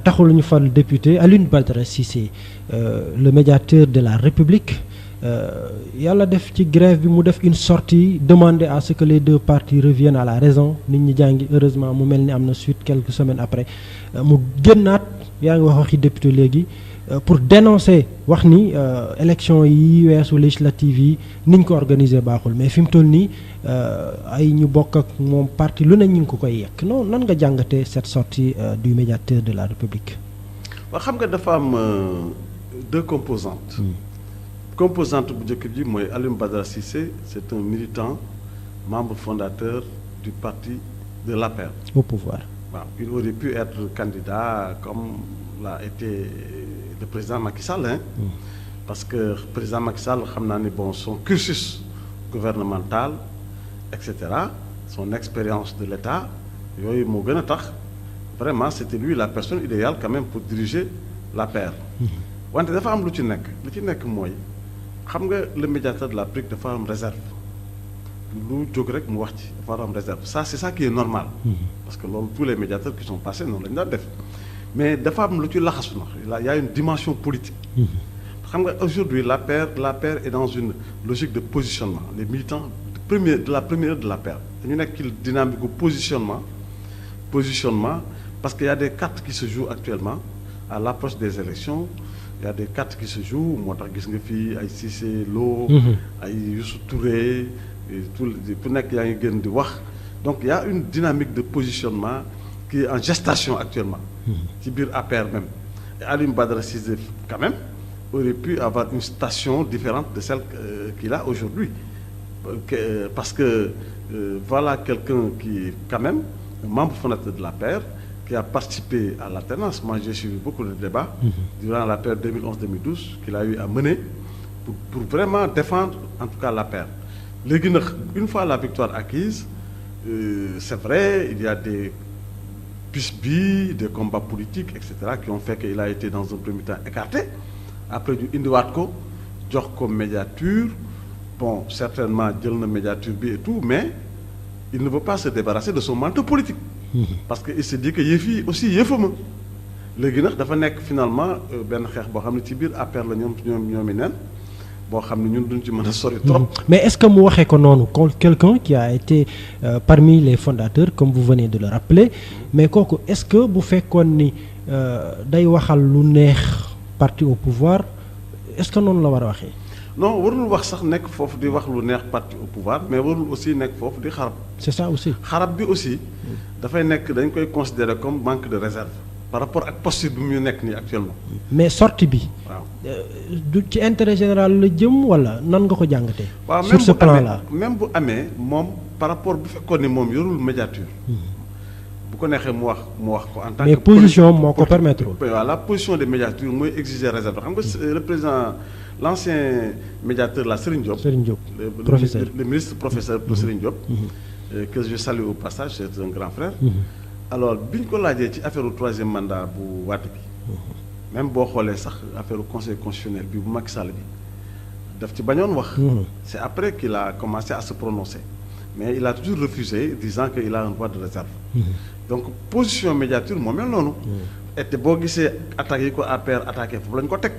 taxul ñu fal député Alioune Badara Cissé le médiateur de la République yàlla def ci grève bi mu def une sortie demander à ce que les 2 parties reviennent à la raison nit ñi jàngi heureusement mu mel ni am na suite quelques semaines après mu génnaat yaa ngi waxi député léegi pour dénoncer wax ni élection yi weesu législative yi niñ ko organiser baaxul mais fi mu toll nii ay ñu bokk ak moom parti lu ne ñu ngi ko koy yekk non nan nga jàngatee cette sortie du médiateur de la République. waaw xam nga dafa am 2 composantes. composante bu njëkk bi mooy Alioune Badara Cissé c'est un militant membre fondateur du parti de l'APR. au pouvoir. waaw il aurait pu être candidat comme l'a été le président Macky Sall hein. parce que président Macky Sall xam naa ni bon son cursus gouvernemental et cetera son expérience de l'État yooyu moo gën a tax vraiment c'était lui la personne idéale quand même pour diriger l'APR. wante dafa am lu ci nekk mooy xam nga le médiateur de la République dafa am réserve lu jóg rek mu wax ci dafa am réserve ça c'est ça qui est normal. parce que loolu tous les médiateurs qui sont passés noonu la ñu daan def mais dafa am lu ci laxasu na il y a une dimension politique. xam nga aujourd'hui l'APR est dans une logique de positionnement les militants de la première de l'APR dañu nekk ci dynamique gu positionnement parce que y a des cartes qui se jouent actuellement à l'approche des élections il y a des cartes qui se jouent moo tax gis nga fii ay Cissé Lo ay Youssou Touré ku nekk yaa ngi gën di wax donc il y a une dynamique de positionnement qui est en gestation actuellement ci biir APR même et Alioune Badara Cissé quand même aurait pu avoir une station différente de celle qu'il a aujourd'hui parce que voilà quelqu'un qui est quand même un membre fondateur de l'APR qui a participé à l'alternance. Moi, j'ai suivi beaucoup de débats durant la période 2011-2012 qu'il a eu à mener pour vraiment défendre, en tout cas, l'APR. Une fois la victoire acquise, c'est vrai, il y a des bisbilles, des combats politiques, etc., qui ont fait qu'il a été dans un premier temps écarté. Après, du Indiwatko, Djorko médiature, bon, certainement, Djelna médiature et tout, mais il ne veut pas se débarrasser de son manteau politique. Parce qu'il se dit que yëf aussi yëfama léegi nag dafa nekk finalement benn xeex boo xam ne ci biir APR la ñoomi neen boo xam ne ñun duñ ci mën a sori trop. mais est-ce que mu waxee ko noonu quelqu'un qui a été parmi les fondateurs comme vous venez de le rappeler mais kooku est-ce que bu fekkoon ni day waxal lu neex parti au pouvoir est-ce que noonu la war a waxee. non warul wax sax nekk foofu di wax lu neex parti au pouvoir mais warul aussi nekk foofu di xarab. c'est ça aussi. xarab bi aussi dafay nekk dañ koy considérer comme manque de réserve par rapport ak posture bi mu nekk nii actuellement. mais sortie bi. waaw du ci intérêt général la jëm wala nan nga ko jàngatee. waaw sur ce plan là même bu amee moom par rapport bu fekkoon ni moom yorul médiature. bu ko neexee mu wax ko en tant que. mais position moo ko permettre. waaw la position des médiatures mooy exiger réserve xam nga le président. L'ancien médiateur la Serigne Diop, professeur. Le ministre professeur Serigne Diop, que je salue au passage, c'est un grand frère. Alors, bi ñu ko laajee ci affaire au 3e mandat bu Wade bi même boo xoolee sax affaire au conseil constitutionnel bi bu Macky Sall bi daf ci bañoon wax. C'est après qu'il a commencé à se prononcer mais il a toujours refusé disant qu'il a un droit de réserve. Donc position médiature moo mel noonu. et te boo gisee attaques yi ko APR attaqué foofu la ñu ko teg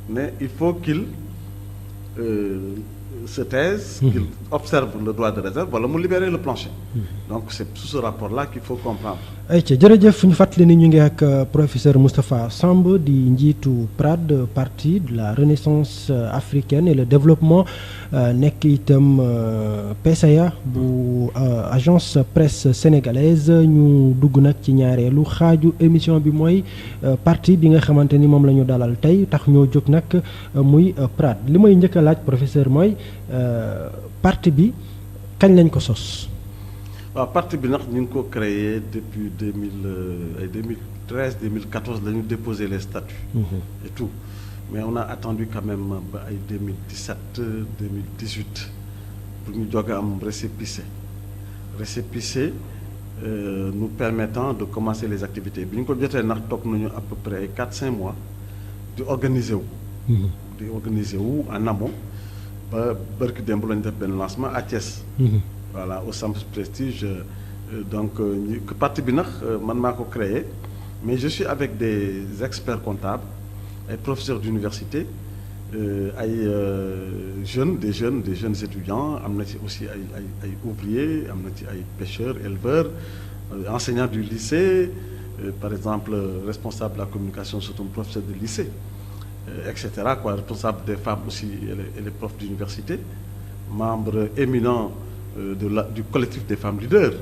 mais il faut qu'il se taise, qu'il observe le droit de réserve wala mu libérer le plancher. Donc c'est sous ce rapport-là qu'il faut comprendre. ayca jërëjëf ñu fàttali ni ñu ngi ak professeur Moustapha Samb di njiitu PRAD, parti de la Renaissance africaine et le développement, nekk itam PCA bu agence presse sénégalaise. ñu dugg nag ci ñaareelu xaaju émission bi mooy parti bi nga xamante ni moom la ñu dalal tey tax ñoo jóg nag muy PRAD. li may njëkk a laaj professeur mooy parti bi kañ lañ ko sos. waaw parti bi nag ñu ngi ko créé depuis 2013 2014 la ñu déposé les statuts. Et tout mais on a attendu quand même ba ay 2017 2018 pour ñu jóg a am récépissé nous permettant de commencer les activités bi ñu ko jotee nag toog nañu à peu près 4-5 mois di organiser wu en amont ba bërki démb la ñu def benn lancement à Thiès. Voilà au Samb Prestige donc parti bi nag man maa ko créé mais je suis avec des experts comptables ay professeurs d'université ay des jeunes étudiants am na ci aussi ay ouvriers am na ci ay pêcheurs éleveurs enseignants du lycée par exemple responsable de la communication surtout professeur de lycée etc. quoi, responsable des femmes aussi et les profs d'université, membre éminent du collectif des femmes leaders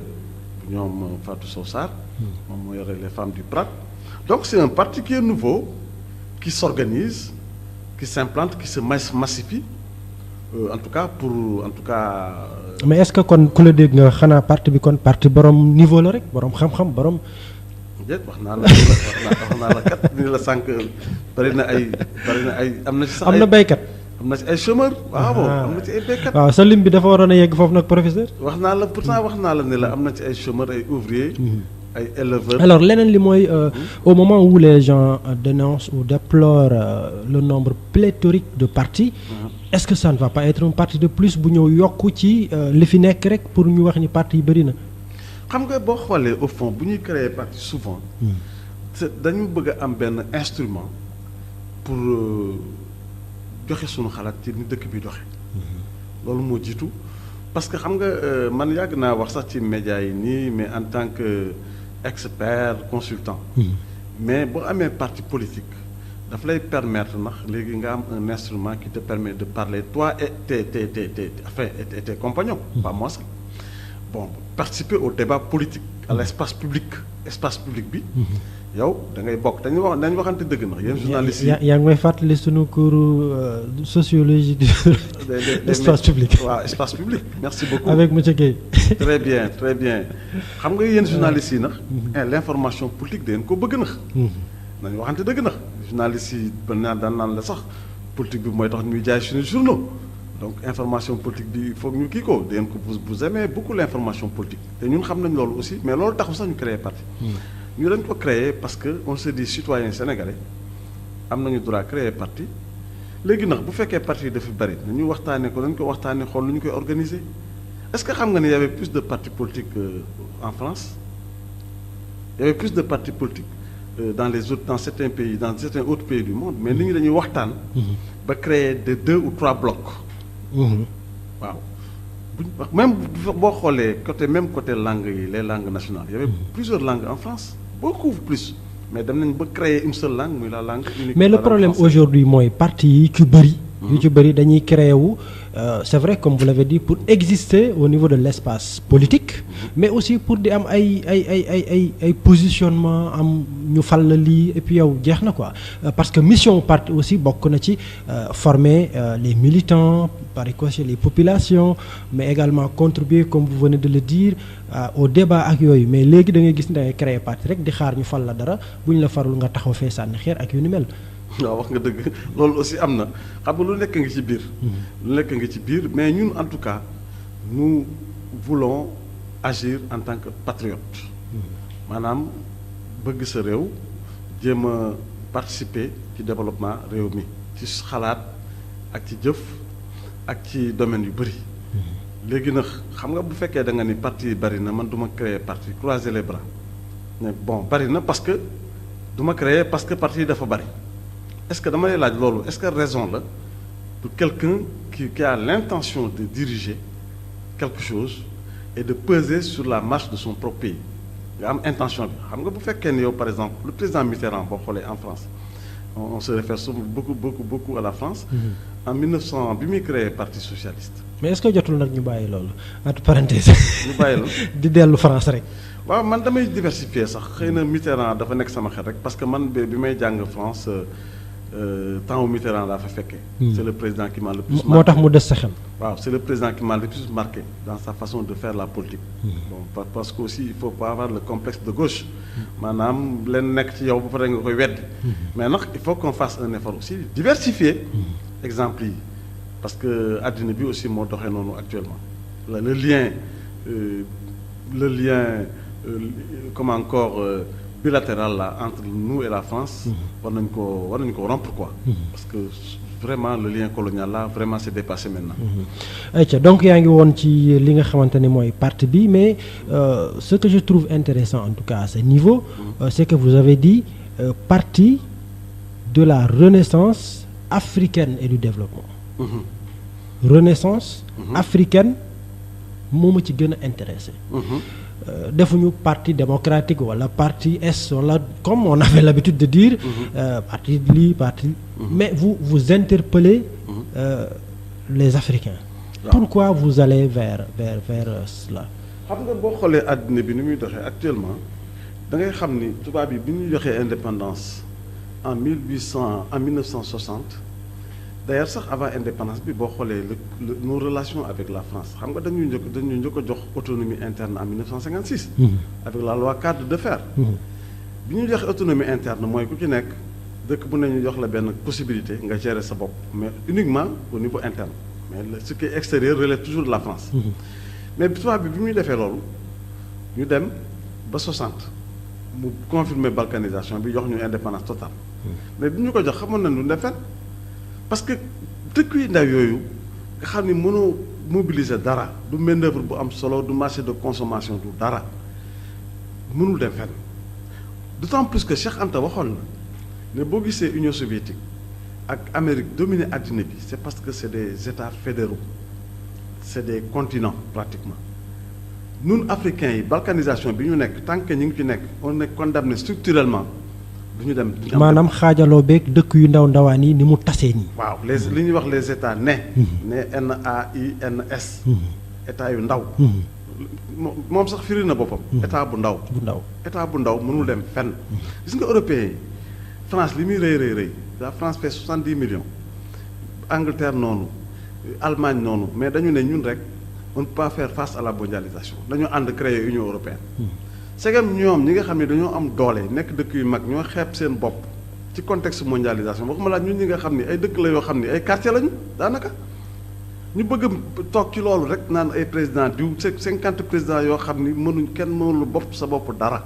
ñoom Fatou Sow Sarr moom moo yore les femmes du PRAD. Donc c'est un parti qui est nouveau, qui s'organise, qui s'implante, qui se massifie, en tout cas mais est-ce que kon ku la dégg nga xanaa parti bi kon parti borom niveau la rek borom xam-xam borom. déet wax naa la kat ni la sànq bari na ay am na ci sax am na béykat. am na ci ay chômeurs. waaw am na ci ay béykat. waaw sa lim bi dafa waroon a yegg foofu nag professeur. wax naa la pourtant wax naa la ne la am na ci ay chômeurs ay ouvriers. ay éleveurs. Alors leneen li mooy au moment où les gens dénoncent ou déplorent le nombre pléthorique de partis. Est-ce que ça ne va pas être un parti de plus bu ñëw yokku ci li fi nekk rek pour ñu wax ni parti yi bëri na. xam nga boo xoolee au fond bu ñuy créer parti souvent dañu bëgg a am benn instrument pour joxe sunu xalaat ci ni dëkk bi doxe loolu moo jiitu parce que xam nga man yàgg naa wax sax ci médias yi nii mais en tant que expert consultant mais boo amee parti politique daf lay permettre ndax léegi nga am un instrument qui te permet de parler toi et tes compagnons pas moi seul. Bon, participer au débat politique à l'espace public bi yow da ngay bokk dañu waxante dëgg na yéen journalistes yi yaa ngi may fàttali sunu cours sociologie de l'espace public. waaw espace public merci beaucoup avec monsieur Guèye. très bien xam nga yéen journalistes yi nag l'information politique dañ ko bëgg na nañu waxante dëgg na journalistes yi daan naan la sax politique bi mooy tax ñuy jaay suñu journaux. Donc information politique bi il faut ñu kii ko dangeen ko vous aimez beaucoup l'information politique te ñun xam nañ loolu aussi mais loolu taxul sax ñu créer parti ñu dañ ko créer parce que on se dit citoyen sénégalais am nañu droit créer parti léegi nag bu fekkee parti yi dafa bari nañu waxtaanee ko dañ ko waxtaanee xool nu ñu koy organiser est-ce que xam nga ne y avait plus de partis politiques en France il y avait plus de partis politiques dans certains pays dans certains autres pays du monde mais nit ñi dañuy waxtaan ba créer de 2 ou 3 blocs. waaw même boo xoolee côté langue yi les langues nationales il y avait plusieurs langues en France beaucoup plus mais dem nañ ba créer une seule langue muy la langue unique. Mais le problème aujourd'hui mooy parti yi ci bëri dañuy créer wu c'est vrai comme vous l'avez dit pour exister au niveau de l'espace politique mais aussi pour di am ay positionnement am ñu fal la lii et puis yow jeex na quoi parce que mission parti aussi bokk na ci former les militants par ricochet les populations mais également contribuer comme vous venez de le dire au débat ak yooyu mais léegi da ngay gis ne da ngay créer parti rek di xaar ñu fal la dara bu ñu la farul nga taxaw fee sànni xeer ak yu ni mel. waaw wax nga dëgg loolu aussi am na xam nga lu nekk nga ci biir mais ñun en tout cas nous voulons agir en tant que patriote maanaam bëgg sa réew jéem a participer ci développement réew mi ci xalaat ak ci jëf ak ci domaine yu bëri. léegi nag xam nga bu fekkee da nga ni parti yi bari na man du ma créer parti croiser les bras mais bon bari na parce que du ma créer parce que parti yi dafa bari est-ce que dama lay laaj loolu est-ce que raison la de quelqu'un qui a l'intention de diriger quelque chose et de peser sur la marche de son propre pays nga am intention bi xam nga bu fekkee ne yow par exemple le président Mitterrand boo xoolee en France on se réfère beaucoup à la France. En 1900 bi muy créé parti socialiste. mais est-ce que jotul nag ñu bàyyi loolu entre parenthèse. ñu bàyyi la di dellu France rek. waaw man damay diversifier sax xëy na Mitterrand dafa nekk sama xel rek parce que man bi may jàng France temps wu Mitterrand laa fa fekkee. c'est le président qui m'a le plus marqué. moo tax mu des sa xel. waaw c'est le président qui m'a le plus marqué dans sa façon de faire la politique. Bon parce que aussi il faut pas avoir le complexe de gauche. maanaam leen nekk ci yow ba pare nga koy weddi. mais nag il faut qu'on fasse un effort aussi diversifier. exemple yi parce que àddina bi aussi moo doxee noonu actuellement le lien comment encore bilatéral là entre nous et la France war nañ ko rompre quoi parce que vraiment le lien colonial là vraiment c'est dépassé maintenant. ayca donc yaa ngi woon ci li nga xamante ne mooy parti bi mais ce que je trouve intéressant en tout cas à ce niveau c'est que vous avez dit parti de la renaissance africaine et du développement. Renaissance africaine moo ma ci gën a intéressé. defuñu parti démocratique wala parti est wala comme on avait l'habitude de dire. parti lii parti. mais vous interpellez les Africains. Pourquoi vous allez vers cela. xam nga boo xoolee àddina bi ni muy doxee actuellement da ngay xam ni tubaab yi bi ñu joxee indépendance. En 1960 d'ailleurs sax avant indépendance bi boo xoolee nos relations avec la France xam nga dañuy njëkk a jox autonomie interne en 1956. avec la loi cadre de fer. bi ñu joxe autonomie interne mooy ku ci nekk dëkk bu ne ñu jox la benn possibilité nga gérer sa bopp mais uniquement au niveau interne mais ce qui est extérieur relève toujours de la France. mais tubaab bi muy defee loolu ñu dem ba 60 mu confirmer balkanisation bi jox ñu indépendance totale. mais bi ñu ko jox xamoon nañ lu ne fen parce que dëkk yu ndaw yooyu nga xam ni mënoo mobiliser dara du main-d'œuvre bu am solo du marché de consommation du dara mënul dem fenn d'autant plus que Cheikh Anta waxoon na ne boo gisee Union soviétique ak Amérique dominé àddina bi c'est parce que c'est des états fédéraux c'est des continents pratiquement ñun africains yi balkanisation bi ñu nekk tant que ñu ngi ci nekk on est condamné structurellement du ñu dem. maanaam xaajaloo beeg dëkk yu ndawaan yi ni mu tasee nii. waaw li ñuy wax les états ne NAINS. état yu ndaw. moom sax firi na boppam. état bu ndaw. état bu ndaw mënul dem fenn. gis nga européens yi France li muy rëy la France fait 70 millions. Angleterre noonu Allemagne noonu mais dañu ne ñun rek on ne peut pas faire face à la mondialisation dañoo ànd créer Union européenne. segam ñoom ñi nga xam ne dañoo am doole nekk dëkk yu mag ñoo xeeb seen bopp ci contexte mondialisation waxuma la ñun ñi nga xam ne ay dëkk la yoo xam ne ay quartier lañu daanaka ñu bëgg toog ci loolu rek naan ay président diw 50 présidents yoo xam ni kenn mënul bopp sa bopp dara.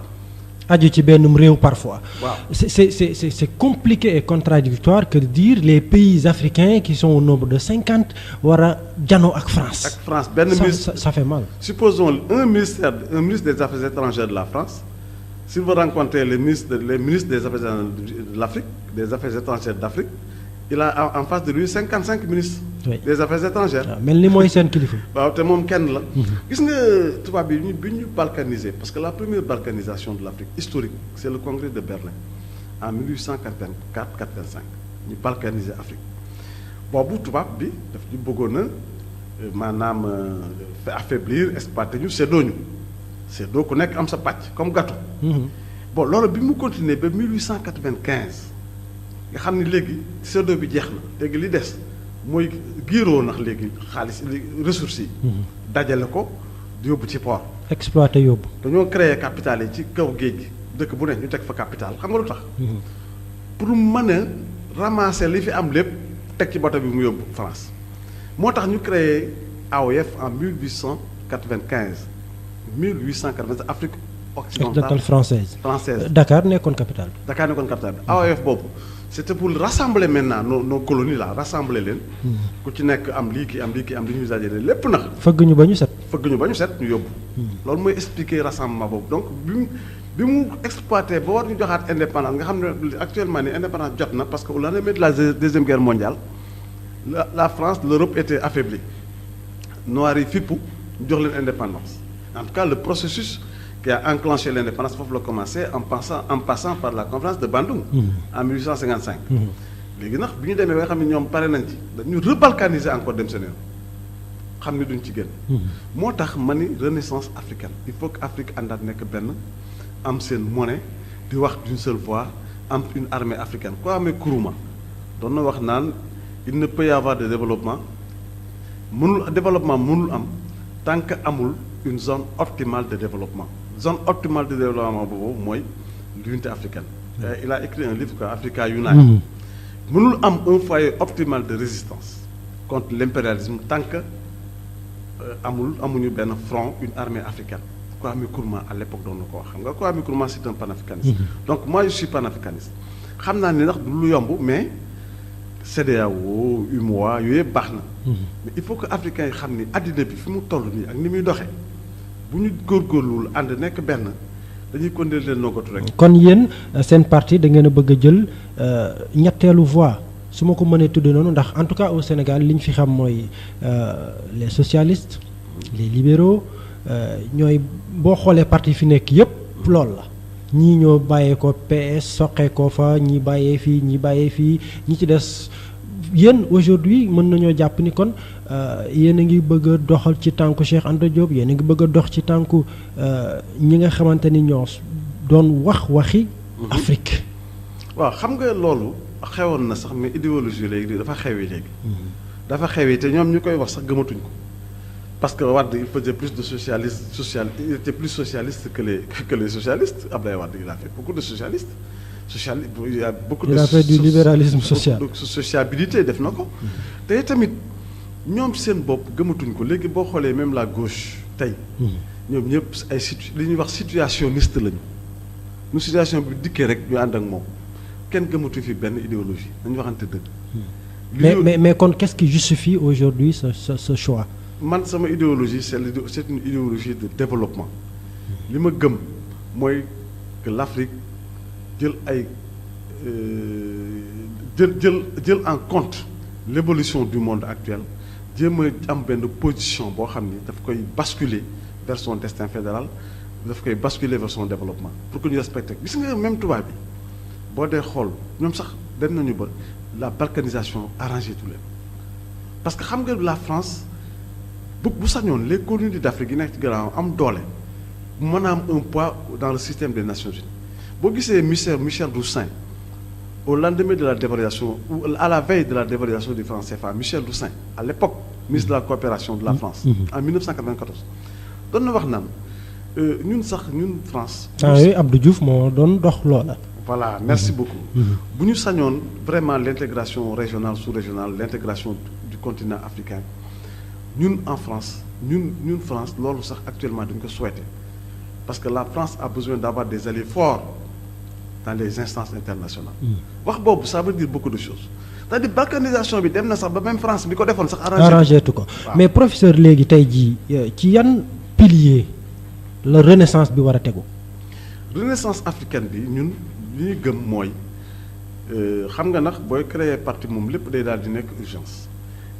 aju ci benn réew parfois. waaw c'est compliqué et contradictoire que de dire les pays africains qui sont au nombre de 50 war a janoo ak France. ak France benn ministre ça fait mal. supposons un ministre des affaires étrangères de la France s'il veut rencontrer les ministres des affaires de l'Afrique des affaires étrangères d'Afrique il a en face de lui 55 ministres. Oui. des affaires étrangères. waaw mel ni mooy seen kilifa. waaw te moom kenn la. gis nga tubaab bi bi ñu balkaniser parce que la première balkanisation de l'Afrique historique c'est le congrès de Berlin en 1884-85 ñu balkaniser Afrique boobu tubaab bi daf ñu bëggoon a maanaam affaiblir exploiter ñu séddoo ku nekk am sa pàcc comme gâteau. bon loolu bi mu continuer ba 1895 nga xam ni léegi séddoo bi jeex na léegi li des. mooy giiroo nax léegi xaalis ressources yi. dajale ko di yóbbu ci port. exploité yóbbu. dañoo créer capital yi ci kaw géej gi dëkk bu ne ñu teg fa capital xam nga lu tax. pour mën a ramasser li fi am lépp teg ci bateau bi mu yóbbu France. moo tax ñu créer AOF en 1895 Afrique occidentale française. française. Dakar nekkoon capitale. Dakar nekkoon capitale bi AOF boobu c'était pour rassembler maintenant nos colonies là rassembler leen. ku ci nekk am lii kii am lii kii am li ñu usagé lépp nag. fëgg ñu ba ñu set. fëgg ñu ba ñu set ñu yóbbu. loolu mooy expliquer rassemblement boobu donc bi mu exploité ba war ñu joxaat indépendance nga xam ne actuellement ni indépendance jot na parce que au lendemain de la deuxième guerre mondiale la France l'Europe était affaiblie noirs yi fippu ñu jox leen indépendance en tout cas le processus qui a enclenché l'indépendance foofu la commencé en passant par la conférence de Bandung en 1855 léegi nag bi ñu demee ba nga xam ne ñoom pare nañ ci dañu rebalkaniser encore dem seen yoon xam ni duñ ci génn moo tax ma ni renaissance africaine il faut que Afrique àndaat nekk benn am seen monnaie di wax d'une seule voix am une armée africaine Kwame Nkrumah doon na wax naan il ne peut y avoir de développement mënul am tant que amul une zone optimale de développement zone optimale de développement boobu mooy l'unité africaine il a écrit un livre quoi Africa Unite mënul am un foyer optimal de résistance contre l'impérialisme tant que amuñu benn front une armée africaine Kwame Nkrumah à l'époque doon na ko wax xam nga Kwame Nkrumah c'est un panafricaniste donc moi je suis panafricaniste xam naa ni ndax du lu yomb mais CEDEAO UMOA yooyu yëpp baax na mais il faut que africains yi xam ni addina bi fi mu toll nii ak ni muy doxee bu ñu góorgóorluwul ànd nekk benn dañuy continuer leen noggatu rek. kon yéen seen parti da ngeen a bëgg a jël ñetteelu voie su ma ko mënee tuddee noonu ndax en tout cas au Sénégal li ñu fi xam mooy les socialistes les libéraux ñooy boo xoolee parti fi nekk yépp loolu la ñii ñoo bàyyee ko PS soqee ko fa ñi bàyyee fii ñi ci des yéen aujourd'hui mën nañoo jàpp ni kon yéen a ngi bëgg a doxal ci tànku Cheikh Anta Diop yéen a ngi bëgg a dox ci tànku ñi nga xamante ni ñoo doon waxi Afrique. waaw xam nga loolu xewoon na sax mais idéologie léegi dafa xewi léegi. dafa xewi te ñoom ñu koy wax sax gëmatuñ ko parce que Wade il faisait plus de il était plus socialiste que les socialistes Abdoulaye Wade il a fait beaucoup de socialistes. il y a beaucoup il a fait du libéralisme social sociabilité def na ko te tamit ñoom seen bopp gëmatuñ ko léegi boo xoolee même la gauche tey ñoom ñëpp ay li ñuy wax situationniste lañu nu situation bi dikkee rek ñu ànd ak moom kenn gëmatuñ fi benn idéologie dañu waxante dëgg mais kon qu'est-ce qui justifie aujourd'hui ce choix man sama idéologie c'est une idéologie de développement li ma gëm mooy que l'Afrique jël en compte l'évolution du monde actuel jéem a am benn position boo xam ni daf koy basculer vers son destin fédéral daf koy basculer vers son développement pour que ñu respecte gis nga même tubaab bi boo dee xool ñoom sax dem nañu ba la balkanisation arrangé tout leen parce que xam nga la France bu sañoon les colonies d'Afrique yi nekk ci gannaaw am doole mën a am un poids dans le système des Nations Unies boo gisee Michel Toussaint au lendemain de la dévaluation ou à la veille de la dévaluation du franc CFA Michel Toussaint à l'époque ministre de la coopération de la France en 1994 doon na wax naan ñun France oui Abdou Diouf moo doon dox loola voilà merci beaucoup bu ñu sañoon vraiment l'intégration régionale sous-régionale l'intégration du continent africain ñun en France ñun France loolu sax actuellement dañu ko souhaiter parce que la France a besoin d'avoir des alliés forts dans les instances internationales wax boobu ça veut dire beaucoup de choses c'est-à-dire balkanisation bi dem na sax ba même France bi ko defoon sax arrangé tu ko mais professeur léegi tey jii ci yan pilier la renaissance bi war a tegu renaissance africaine bi ñun li ñu gëm mooy xam nga nag booy créer parti moom lépp day daal di nekk urgence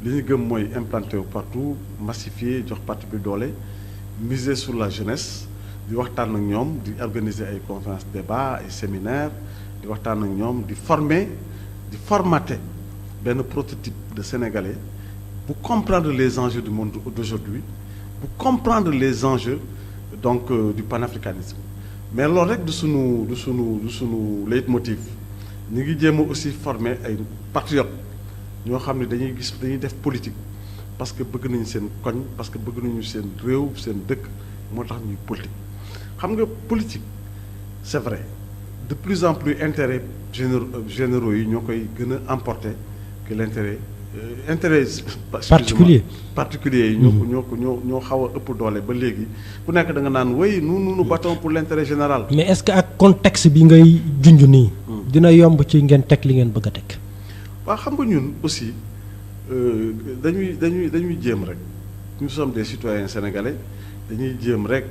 li ñu gëm mooy implanter partout massifier jox parti bi doole miser sur la jeunesse di waxtaan ak ñoom di organiser ay conférences débats ay séminaires di waxtaan ak ñoom di formater benn prototype de Sénégalais bu comprendre les enjeux du monde d'aujourd'hui bu comprendre les enjeux donc du panafricanisme mais loolu rek du sunu leitmotiv ñu ngi jéem a aussi former ay patriotes ñoo xam ne dañuy def politique parce que bëgg nañu seen koñ parce que bëgg nañu seen réew seen dëkk moo tax ñuy politique xam nga politique c'est vrai de plus en plus intérêt généraux yi ñoo koy gën a emporter que l'intérêt intérêt particulier yi ñoo xaw a ëpp doole ba léegi ku nekk da nga naan oui nous battons pour l'intérêt général. mais est-ce que ak contexte bi ngay junj nii. dina yomb ci ngeen teg li ngeen bëgg a teg. waaw xam nga ñun aussi dañuy jéem rek nous sommes des citoyens sénégalais dañuy jéem rek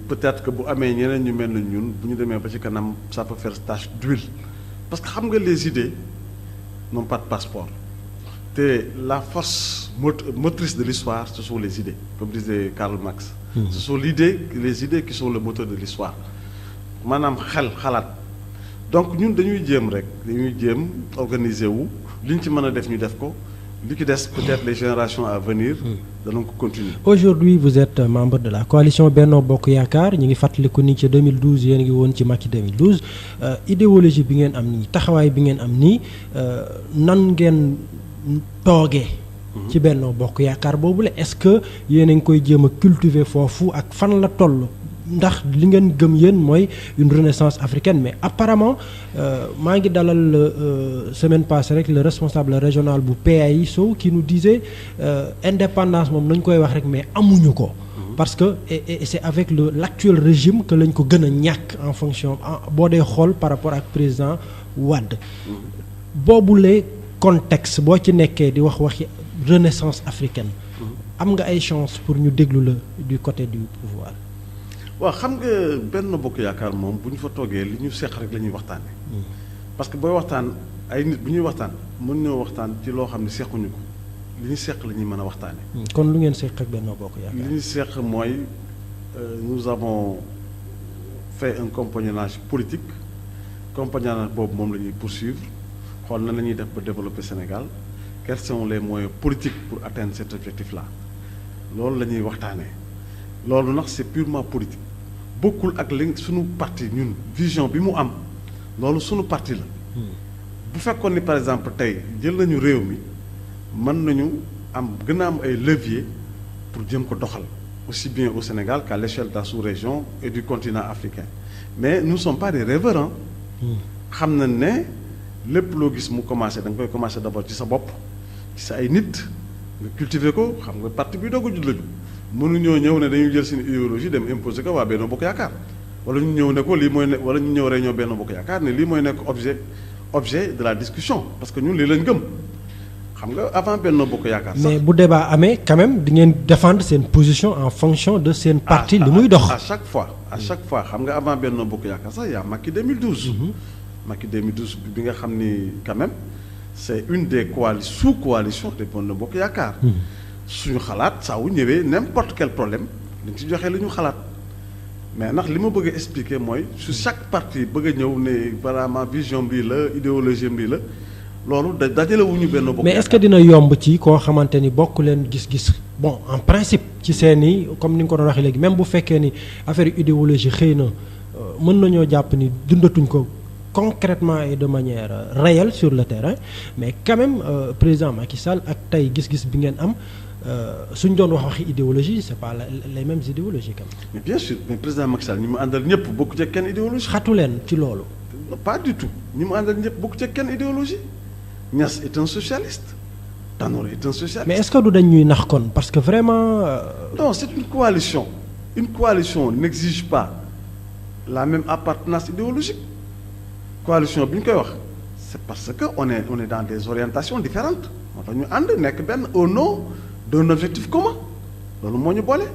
peut-être que bu amee ñeneen ñu mel ni ñun bu ñu demee ba ci kanam ça peut faire tache d'huile parce que xam nga les idées n'ont pas de passeport te la force motrice de l'histoire ce sont les idées comme disait Karl Marx. Ce sont les idées qui sont le moteur de l'histoire maanaam xalaat donc ñun dañuy jéem organiser wu li ñu ci mën a def ñu def ko li ci des peut-être les générations à venir danañ ko continuer. Aujourd'hui vous êtes membre de la coalition Benno Bokk Yaakaar ñu ngi fàttaliku ni ci 2012 yéen ngi woon ci Macky 2012 idéologie bi ngeen am nii taxawaay bi ngeen am nii nan ngeen toogee. ci Benno Bokk Yaakaar boobu la est-ce que yéen a ngi koy jéem a cultiver foofu ak fan la toll ndax li ngeen gëm yéen mooy une renaissance africaine mais apparemment maa ngi dalal semaine passée rek le responsable régional bu PAI Sow qui nous disait indépendance moom nañ koy wax rek mais amuñu ko. parce que et c'est avec l'actuel régime que lañ ko gën a ñàkk en fonction boo dee xool par rapport ak président Wade. boobule contexte boo ci nekkee di waxi renaissance africaine. am nga ay chance pour ñu déglu la du côté du pouvoir. waaw xam nga Benno Bokk Yaakaar moom bu ñu fa toogee li ñu seq rek la ñuy waxtaane parce que booy waxtaan ay nit bu ñuy waxtaan mën ñoo waxtaan ci loo xam ne sequñu ko li ñu seq la ñuy mën a waxtaane kon lu ngeen seq ak Benno Bokk Yaakaar. li ñu seq mooy nous avons fait un compagnonnage politique compagnonnage boobu moom la ñuy poursuivre xool na la ñuy def ba développer Sénégal quels sont les moyens politiques pour atteindre cet objectif là loolu la ñuy waxtaanee loolu nag c'est purement politique bokkul ak li suñu parti ñun vision bi mu am loolu suñu parti la bu fekkoon ni par exemple tey jël nañu réew mi mën nañu gën a am ay leviers pour jëm ko doxal aussi bien au Sénégal qu'à l'échelle de la sous-région et du continent africain mais nous ne sommes pas des rêveurs xam nañ ne lépp loo gis mu commencé da nga koy commencé d'abord ci sa bopp ci sa ay nit nga cultiver ko xam nga parti bi doog a judd la mënuñoo ñëw ne dañuy jël seen idéologie dem imposer ko waa Benno Bokk Yaakaar wala ñu ñëw ne ko lii mooy ne wala ñu ñëw réunion Benno Bokk Yaakaar ne lii mooy nekk objet de la discussion parce que ñun lii lañ gëm xam nga avant Benno Bokk Yaakaar. mais bu débat amee quand même di ngeen défendre seen position en fonction de seen parti li muy dox. à chaque fois xam nga avant Benno Bokk Yaakaar sax y a Macky 2012. Macky 2012 bi nga xam ni quand même c'est une des sous-coalitions de Benno Bokk Yaakaar. suñu xalaat saa wu ñëwee n'importe quel problème dañ ci joxe li ñu xalaat mais ndax li ma bëgg a expliquer mooy su chaque parti bëgg a ñëw ne vraiment vision bii la idéologie bii la loolu dajalewuñu Benno Bokk Yaakaar. mais est-ce que dina yomb ci koo xamante ni bokk leen gis-gis bon en principe ci seeni comme ni nga ko doon waxee léegi même bu fekkee ni affaire idéologie xëy na mën nañoo jàpp ni dundatuñ ko concrètement et de manière réelle sur le terrain mais quand même président Macky Sall ak tey gis-gis bi ngeen am. suñ doon waxi idéologie c'est pas les mêmes idéologies quand même. mais bien sûr mais président Macky Sall ñi mu àndal ñëpp bokku ci kenn idéologie. xatu leen ci loolu. pas du tout ñi mu àndal ñëpp bokku ci kenn idéologie. Niass est un socialiste. Tanor est un socialiste. mais est-ce que du dañ ñuy nax kon parce que vraiment. non c'est une coalition. Une coalition n'exige pas la même appartenance idéologique. coalition bi ñu koy wax c'est parce que on est dans des orientations différentes moo tax ñu ànd nekk benn au nom d'un objectif commun loolu moo ñu boole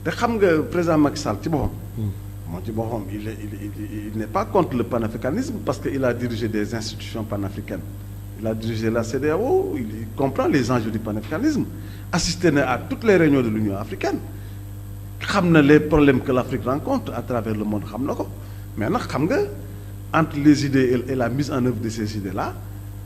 te xam nga président Macky Sall ci boppam. moom ci boppam il n'est pas contre le panafricanisme parce que il a dirigé des institutions panafricaines il a dirigé la CEDEAO il comprend les enjeux du panafricanisme assisté na à toutes les réunions de l'Union africaine xam na les problèmes que l'Afrique rencontre à travers le monde xam na ko mais nag xam nga entre les idées et la mise en œuvre de ces idées-là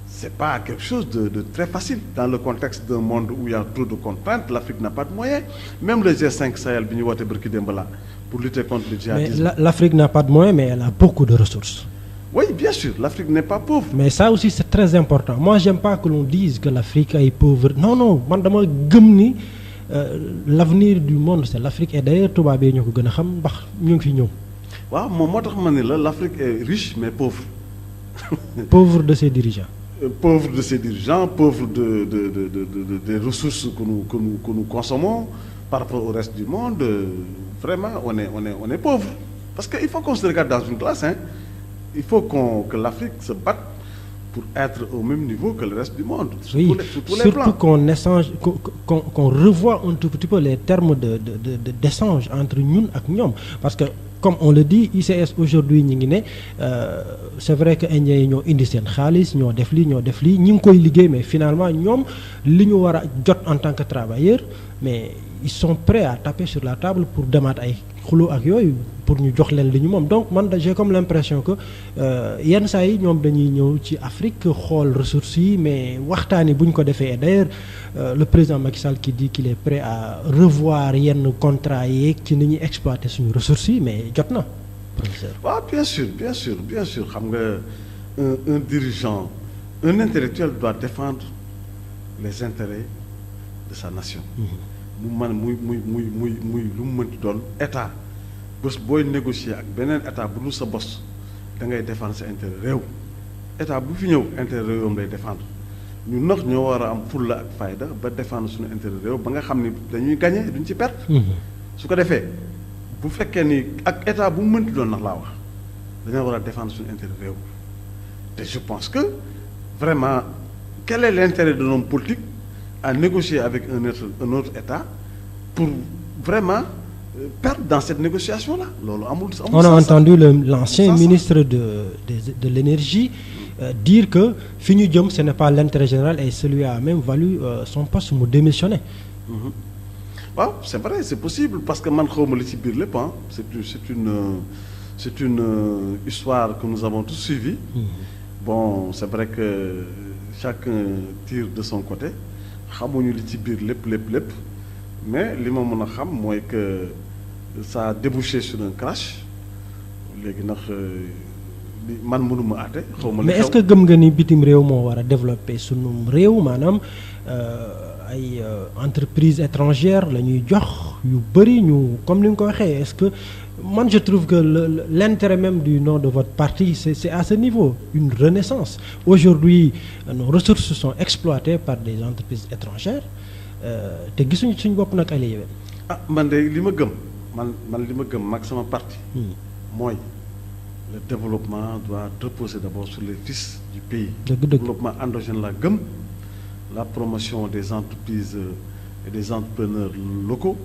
c'est pas quelque chose de très facile dans le contexte d'un monde où il y a trop de contraintes l'Afrique n'a pas de moyens même le G5 Sahel bi ñu woote barki démb la pour lutter contre le djihadisme. mais l'Afrique n'a pas de moyens mais elle a beaucoup de ressources. oui bien sûr l'Afrique n'est pas pauvre. mais ça aussi c'est très important moi j'aime pas que l'on dise que l'Afrique est pauvre non man dama gëm ni l'avenir du monde c'est l'Afrique et d'ailleurs tubaab yi ñoo ko gën a xam ndax ñu ngi fi ñëw. waaw moom moo tax ma ne la l'Afrique est riche mais pauvre. pauvre de ses dirigeants. pauvre de ses dirigeants, pauvre des ressources que nous consommons par rapport au reste du monde. Vraiment, on est pauvre. Parce qu'il faut qu'on se regarde dans une classe. Hein. Il faut que l'Afrique se batte pour être au même niveau que le reste du monde. Oui, sur tous les surtout plans. qu'on échange, qu'on revoie un tout petit peu les termes d'échange entre ñun ak ñoom. Parce que, comme on le dit, ICS aujourd'hui ñi ngi ne c'est vrai que Indiens yi ñoo indi seen xaalis ñoo def lii ñi ngi koy liggéey, mais finalement ñoom li ñu war a jot en tant que travailleur, mais ils sont prêts à taper sur la table pour demaat ay xuloo ak yooyu pour ñu jox leen li ñu moom. Donc man j'ai comme l'impression que yenn saa yi ñoom dañuy ñëw ci Afrique xool ressources yi, mais waxtaani bu ñu ko defee. Et d'ailleurs le président Macky Sall qui dit qu'il est prêt à revoir yenn contrat yeeg ci ni ñuy exploiter suñu ressources yi, mais jot na, professeur. waaw bien sûr xam nga un dirigeant, un intellectuel doit défendre les intérêts de sa nation. mu man muy lu mu mënti doon état bés booy négocier ak beneen état bu dul sa bos da ngay défendre sa intérêt réew. état bu fi ñëw intérêt réewam lay défendre ñun nag ñoo war a am fulla ak fayda ba défendre suñu intérêt réew ba nga xam ni dañuy gagner duñ ci perte. su ko defee bu fekkee ni ak état bu mu mënti doon nag laa wax dañoo war a défendre suñu intérêt réew te je pense que vraiment quel est l'intérêt de l'homme politique à négocier avec un autre État pour vraiment perdre dans cette négociation-là. On a entendu l'ancien ministre de l'énergie dire que fi ñu jëm ce n'est pas l'intérêt général, et celui a même valu son poste mu démissionner. Waaw c'est vrai, c'est possible parce que man xawma li ci biir lépp c'est une histoire que nous avons tous suivie. Bon, c'est vrai que chacun tire de son côté. xamuñu li ci biir lépp mais li ma mën a xam mooy que ça a débouché sur un crash léegi nag man mënuma àtte xawma li mais est-ce que gëm nga ni bitim réew moo war a développer sunum réew maanaam ay entreprises étrangères la ñuy jox yu bëri ñu comme ni nga ko waxee. Est-ce que man je trouve que l'intérêt même du nom de votre parti c'est à ce niveau, une renaissance. Aujourd'hui nos ressources sont exploitées par des entreprises étrangères te gisuñu suñu bopp nag ay yéwén. Man de li ma gëm man li ma gëm mag sama parti mooy le développement doit reposer d'abord sur les fils du pays. Développement endogène la gëm, la promotion des entreprises et des entrepreneurs locaux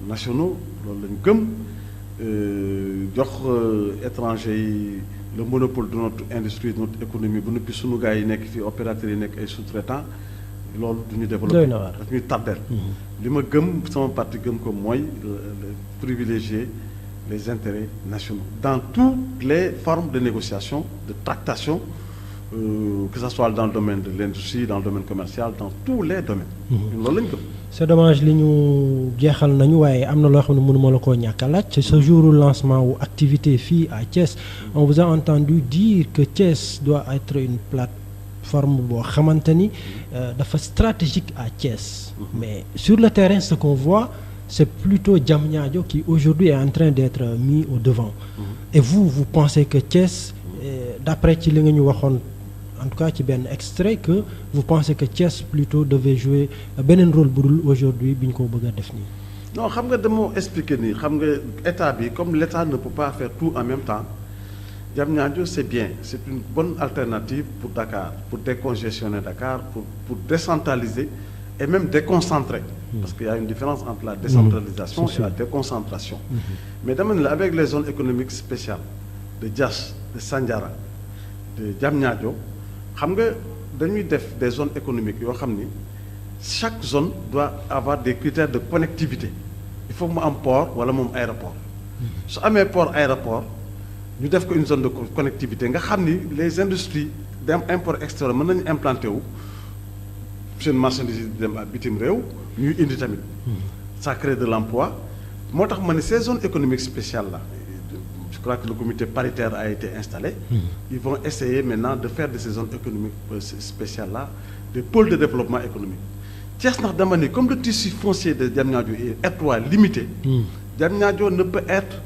nationaux loolu lañu gëm. Jox étranger yi le monopole de notre industrie de notre économie bu noppi sunu gars yi nekk fii opérateurs yi nekk ay sous-traitants loolu du ñu développé daf ñuy tardel. li ma gëm sama parti gëm ko mooy privilégier les intérêts nationaux dans toutes les formes de négociation, de tractation, que ce soit dans le domaine de l'industrie, dans le domaine commercial, dans tous les domaines. loolu lañ gëm. C'est dommage li ñu jeexal nañu waaye am na loo xam ne mënuma la koo ñàkk a laaj. C'est ce jour lancement wu activité fii à Thiès. On vous a entendu dire que Thiès doit être une plateforme boo xamante ni dafa stratégique à Thiès. Mais sur le terrain ce qu'on voit c'est plutôt Diamniadio qui aujourd'hui est en train d'être mis au devant. Et vous pensez que Thiès d'après ci li nga ñu waxoon en tout cas ci benn extrait que vous pensez que Thiès plutôt devait jouer beneen rôle bu dul aujourd'hui bi ñu ko bëgg a def nii. Non xam nga dama expliquer nii xam nga état bi comme l'état ne peut pas faire tout en même temps Diamniadio c'est bien, c'est une bonne alternative pour Dakar, pour décongestionner Dakar, pour décentraliser et même déconcentrer. Parce qu'il y a une différence entre la décentralisation et la déconcentration. Mais dama ne la avec les zones économiques spéciales de Diass, de Sandiara, de Diamniadio xam nga dañuy def des zones économiques yoo xam ni chaque zone doit avoir des critères de connectivité. Il faut mu am port wala moom aéroport. su amee port aéroport ñu def ko une zone de connectivité nga xam ni les industries dem import extérieur mën nañu implanté wu seen marchandise yi dem ak bitim réew ñuy indi tamit. Ça crée de l'emploi. Moo tax ma ne ces zones économiques spéciales là. Je crois que le comité paritaire a été installé. Ils vont essayer maintenant de faire de ces zones économiques spéciales-là des pôles de développement économique. Thiès ndax dama ni comme le tissu foncier de Diamniadio est étroit, limité, Diamniadio ne peut être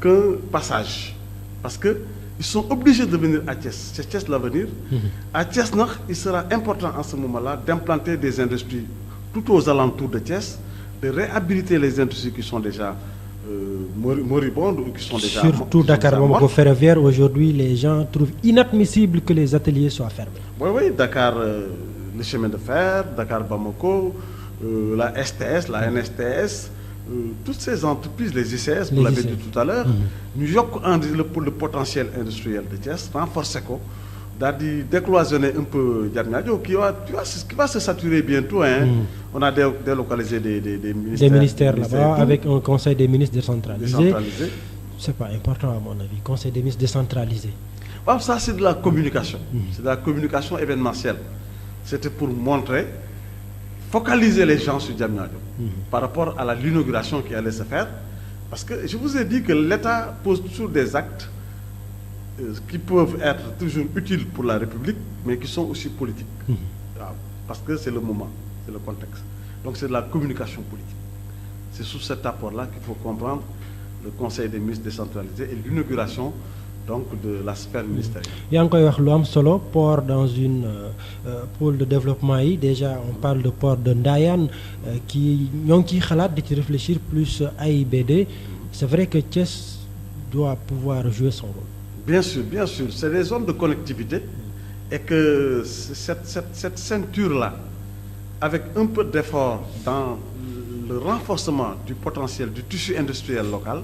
qu'un passage. Parce que ils sont obligés de venir à Thiès. C'est Thiès l'avenir. À Thiès, il sera important en ce moment-là d'implanter des industries tout aux alentours de Thiès, de réhabiliter les industries qui sont déjà moribondes ou qui sont déjà surtout Dakar Bamako ferroviaire. Aujourd'hui, les gens trouvent inadmissible que les ateliers soient fermés. Oui, Dakar, le chemin de fer, Dakar Bamako, la STS, la NSTS, toutes ces entreprises, les ICS, vous l'avez dit tout à l'heure, nous avons le potentiel industriel de Thiès, renforcer quoi, décloisonner un peu Diamniadio, qui va se saturer bientôt. Hein. On a délocalisé des ministères. Des ministères là-bas, avec un conseil des ministres décentralisé. C'est pas important à mon avis, conseil des ministres décentralisé. Ah, ça, c'est de la communication. C'est de la communication événementielle. C'était pour montrer, focaliser les gens sur Diamniadio par rapport à l'inauguration qui allait se faire. Parce que je vous ai dit que l'État pose toujours des actes qui peuvent être toujours utiles pour la République, mais qui sont aussi politiques. Parce que c'est le moment, c'est le contexte. Donc c'est de la communication politique. C'est sous cet apport-là qu'il faut comprendre le Conseil des ministres décentralisé et l'inauguration donc de la sphère ministérielle. Yaa ngi koy wax lu am solo port dans une pôle de développement yi déjà on parle de port de Ndayane qui ñoo ngi ciy xalaat di ci réfléchir plus AIBD. C'est vrai que Thiès doit pouvoir jouer son rôle. Bien sûr, c'est des zones de connectivité et que cette ceinture-là, avec un peu d'effort dans le renforcement du potentiel du tissu industriel local,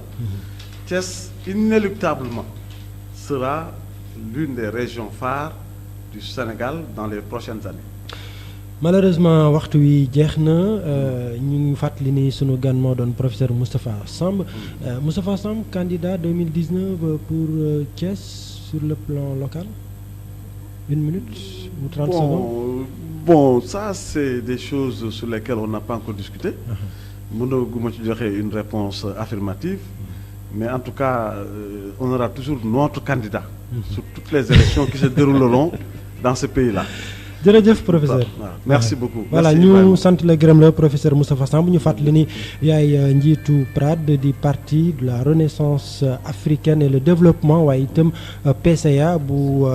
Thiès, inéluctablement, sera l'une des régions phares du Sénégal dans les prochaines années. Malheureusement waxtu wi jeex na ñu ngi fàttali ni sunu gan moo doon professeur Moustapha Samb. Moustapha Samb, candidat 2019 pour Thiès sur le plan local. 1 minute ou 30 secondes. Bon, ça c'est des choses sur lesquelles on n'a pas encore discuté. Mënaguma ci joxe une réponse affirmative. Mais en tout cas, on aura toujours notre candidat sur toutes les élections qui se dérouleront dans ce pays-là. jërëjëf professeur. Merci beaucoup. Voilà ñu sant la gërëm la professeur Moustapha Samb ñu fàttali ni yaay njiitu PRAD di parti de la renaissance africaine et le développement waaye itam PCA bu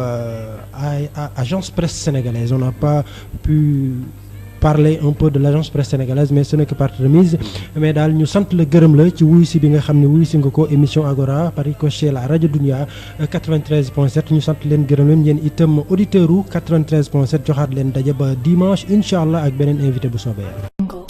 agence presse sénégalaise. On n'a pas pu parler un peu de l'agence presse sénégalaise mais ce n'est que partie remise mais daal ñu sant la gërëm la ci wuy si bi nga xam ne wuy si nga ko émission Agora par ricochet la rajo Dunia 93.7 ñu sant leen gërëm leen yéen itam auditeurs u 93.7 joxaat leen daje ba dimanche incha allah ak beneen invité bu soobee yàlla.